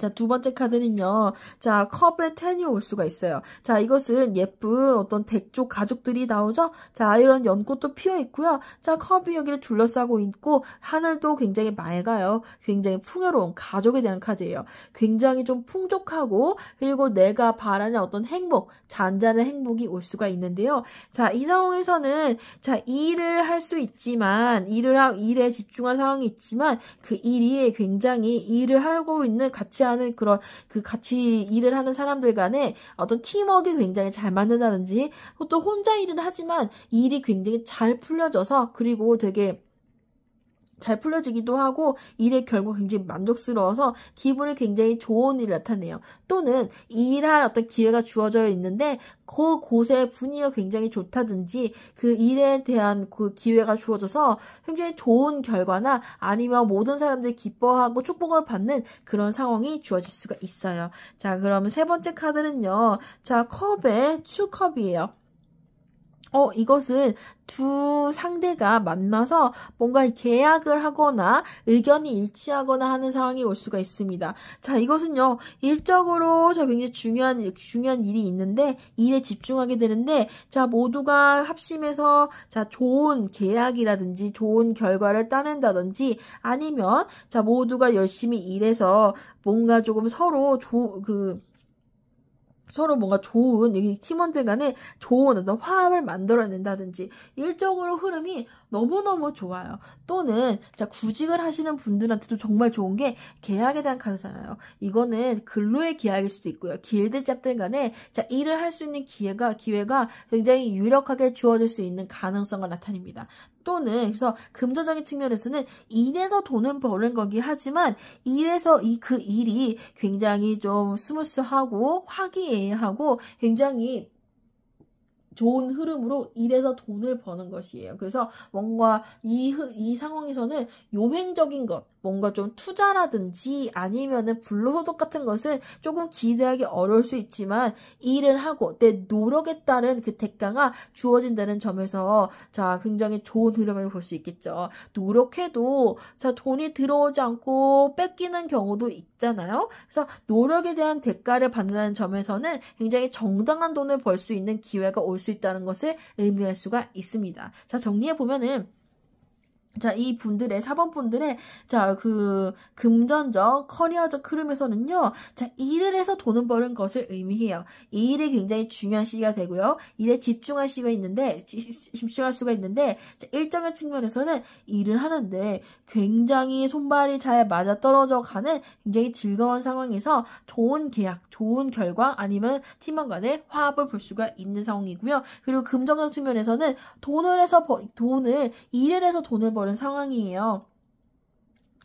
자, 두 번째 카드는요. 자, 컵의 10이 올 수가 있어요. 자, 이것은 예쁜 어떤 백조 가족들이 나오죠? 자, 이런 연꽃도 피어 있고요. 자, 컵이 여기를 둘러싸고 있고, 하늘도 굉장히 맑아요. 굉장히 풍요로운 가족에 대한 카드예요. 굉장히 좀 풍족하고, 그리고 내가 바라는 어떤 행복, 잔잔한 행복이 올 수가 있는데요. 자, 이 상황에서는, 자, 일을 할 수 있지만, 일에 집중한 상황이 있지만, 그 일이 굉장히 일을 하고 있는 하는 그런 같이 일을 하는 사람들 간에 어떤 팀워크가 굉장히 잘 맞는다든지 또 혼자 일을 하지만 일이 굉장히 잘 풀려져서 그리고 되게 잘 풀려지기도 하고 일의 결과 굉장히 만족스러워서 기분이 굉장히 좋은 일을 나타내요. 또는 일할 어떤 기회가 주어져 있는데 그 곳의 분위기가 굉장히 좋다든지 그 일에 대한 그 기회가 주어져서 굉장히 좋은 결과나 아니면 모든 사람들이 기뻐하고 축복을 받는 그런 상황이 주어질 수가 있어요. 자, 그러면 세 번째 카드는요. 자, 컵의 투컵이에요. 이것은 두 상대가 만나서 뭔가 계약을 하거나 의견이 일치하거나 하는 상황이 올 수가 있습니다. 자, 이것은요, 일적으로 굉장히 중요한 일이 있는데, 일에 집중하게 되는데, 자, 모두가 합심해서, 자, 좋은 계약이라든지 좋은 결과를 따낸다든지, 아니면, 자, 모두가 열심히 일해서 뭔가 조금 서로 뭔가 좋은 팀원들 간에 좋은 어떤 화합을 만들어낸다든지 일적으로 흐름이 너무너무 좋아요. 또는 자 구직을 하시는 분들한테도 정말 좋은 게 계약에 대한 카드잖아요. 이거는 근로의 계약일 수도 있고요. 길드 짭들 간에 자 일을 할 수 있는 기회가 굉장히 유력하게 주어질 수 있는 가능성을 나타냅니다. 또는 그래서 금전적인 측면에서는 일에서 돈은 버는 거긴 하지만 일에서 그 일이 굉장히 좀 스무스하고 화기애애하고 굉장히 좋은 흐름으로 일해서 돈을 버는 것이에요. 그래서 뭔가 이 상황에서는 요행적인 것, 뭔가 좀 투자라든지 아니면은 불로소득 같은 것은 조금 기대하기 어려울 수 있지만 일을 하고 내 노력에 따른 그 대가가 주어진다는 점에서 자, 굉장히 좋은 흐름을 볼 수 있겠죠. 노력해도 자, 돈이 들어오지 않고 뺏기는 경우도 있잖아요. 그래서 노력에 대한 대가를 받는다는 점에서는 굉장히 정당한 돈을 벌 수 있는 기회가 올 수 있다는 것을 의미할 수가 있습니다. 자, 정리해 보면은 자, 이 분들의, 4번 분들의, 자, 그, 금전적, 커리어적 흐름에서는요, 자, 일을 해서 돈을 버는 것을 의미해요. 이 일이 굉장히 중요한 시기가 되고요. 일에 집중할 수가 있는데, 자, 일정한 측면에서는 일을 하는데 굉장히 손발이 잘 맞아 떨어져 가는 굉장히 즐거운 상황에서 좋은 계약, 좋은 결과, 아니면 팀원 간의 화합을 볼 수가 있는 상황이고요. 그리고 금전적 측면에서는 일을 해서 돈을 버는 상황이에요.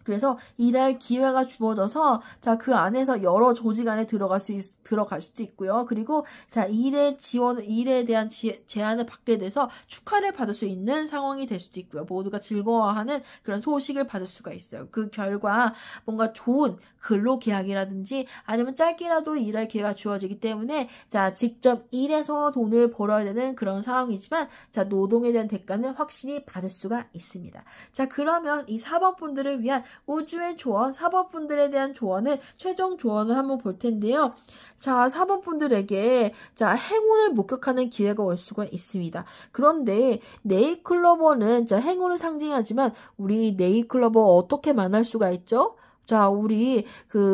그래서 일할 기회가 주어져서 자, 그 안에서 여러 조직 안에 들어갈 수도 있고요. 그리고 자, 일에 대한 제안을 받게 돼서 축하를 받을 수 있는 상황이 될 수도 있고요. 모두가 즐거워하는 그런 소식을 받을 수가 있어요. 그 결과 뭔가 좋은 근로계약이라든지 아니면 짧게라도 일할 기회가 주어지기 때문에 자, 직접 일해서 돈을 벌어야 되는 그런 상황이지만 자, 노동에 대한 대가는 확실히 받을 수가 있습니다. 자, 그러면 이 4번 분들을 위한 우주의 조언, 4번 분들에 대한 조언을 최종 조언을 한번 볼 텐데요. 자, 4번 분들에게 자, 행운을 목격하는 기회가 올 수가 있습니다. 그런데 네잎클로버는 자, 행운을 상징하지만 우리 네잎클로버 어떻게 만날 수가 있죠? 자, 우리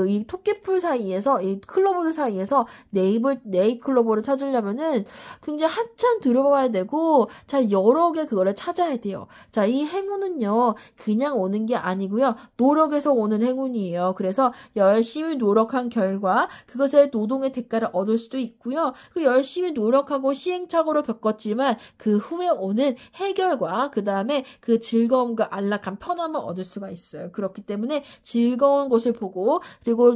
이 토끼풀 사이에서 이 클로버들 사이에서 네잎 클로버를 찾으려면은 굉장히 한참 들어봐야 되고 자, 여러 개 그거를 찾아야 돼요. 자, 이 행운은요 그냥 오는 게 아니고요 노력에서 오는 행운이에요. 그래서 열심히 노력한 결과 그것의 노동의 대가를 얻을 수도 있고요. 그 열심히 노력하고 시행착오를 겪었지만 그 후에 오는 해결과 그 다음에 그 즐거움과 안락한 편함을 얻을 수가 있어요. 그렇기 때문에 즐거운 곳을 보고 그리고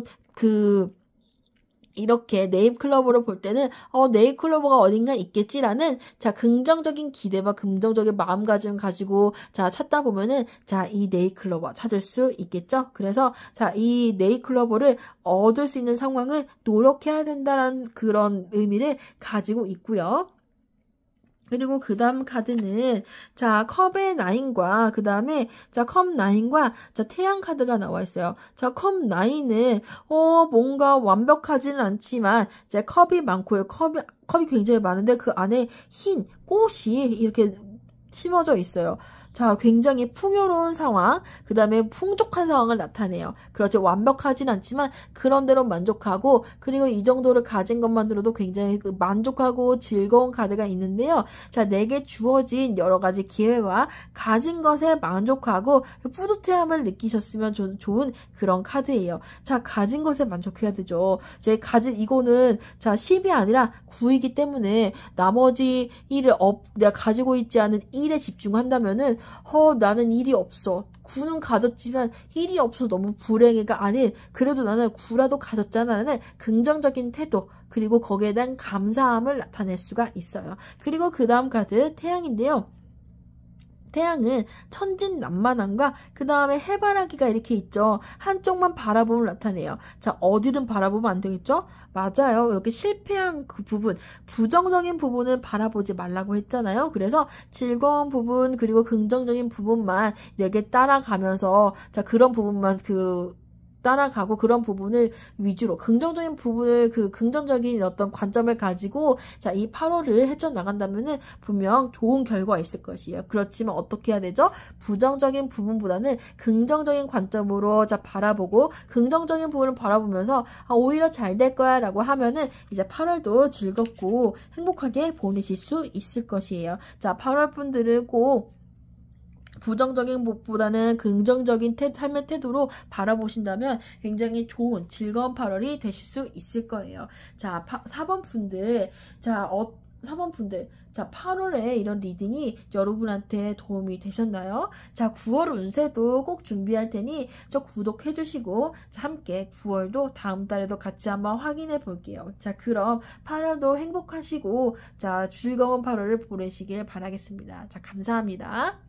이렇게 네잎클로버를 볼 때는 네잎클로버가 어딘가 있겠지라는 자, 긍정적인 기대와 긍정적인 마음가짐을 가지고 자, 찾다 보면은 자, 이 네잎클로버 찾을 수 있겠죠. 그래서 자, 이 네잎클로버를 얻을 수 있는 상황을 노력해야 된다는 그런 의미를 가지고 있고요. 그리고 그 다음 카드는 자, 컵의 9과 그 다음에 자, 컵 9과 자, 태양 카드가 나와 있어요. 자, 컵 9은 뭔가 완벽하지는 않지만 자, 컵이 많고요. 컵이 굉장히 많은데 그 안에 흰 꽃이 이렇게 심어져 있어요. 자, 굉장히 풍요로운 상황, 그 다음에 풍족한 상황을 나타내요. 그렇죠. 완벽하진 않지만 그런대로 만족하고 그리고 이 정도를 가진 것만으로도 굉장히 만족하고 즐거운 카드가 있는데요. 자, 내게 주어진 여러 가지 기회와 가진 것에 만족하고 뿌듯함을 느끼셨으면 좋은 그런 카드예요. 자, 가진 것에 만족해야 되죠. 이거는 자, 10이 아니라 9이기 때문에 나머지 내가 가지고 있지 않은 일에 집중한다면은 나는 일이 없어. 9는 가졌지만 일이 없어 너무 불행해가 아닌 그래도 나는 9라도 가졌잖아는 긍정적인 태도 그리고 거기에 대한 감사함을 나타낼 수가 있어요. 그리고 그 다음 카드 태양인데요. 태양은 천진난만함과 그 다음에 해바라기가 이렇게 있죠. 한쪽만 바라보면 나타내요. 자, 어디를 바라보면 안 되겠죠? 맞아요. 이렇게 실패한 그 부분, 부정적인 부분을 바라보지 말라고 했잖아요. 그래서 즐거운 부분 그리고 긍정적인 부분만 이렇게 따라가면서 자, 그런 부분만 따라가고 그런 부분을 위주로 긍정적인 부분을 긍정적인 어떤 관점을 가지고 자, 이 8월을 헤쳐나간다면은 분명 좋은 결과가 있을 것이에요. 그렇지만 어떻게 해야 되죠? 부정적인 부분보다는 긍정적인 관점으로 자, 바라보고 긍정적인 부분을 바라보면서 오히려 잘 될 거야 라고 하면은 이제 8월도 즐겁고 행복하게 보내실 수 있을 것이에요. 자, 8월 분들은 꼭 부정적인 것보다는 긍정적인 삶의 태도로 바라보신다면 굉장히 좋은 즐거운 8월이 되실 수 있을 거예요. 자, 4번 분들 자, 4번 분들, 자, 8월에 이런 리딩이 여러분한테 도움이 되셨나요? 자, 9월 운세도 꼭 준비할 테니 저 구독해 주시고, 자, 함께 9월도 다음 달에도 같이 한번 확인해 볼게요. 자, 그럼 8월도 행복하시고, 자, 즐거운 8월을 보내시길 바라겠습니다. 자, 감사합니다.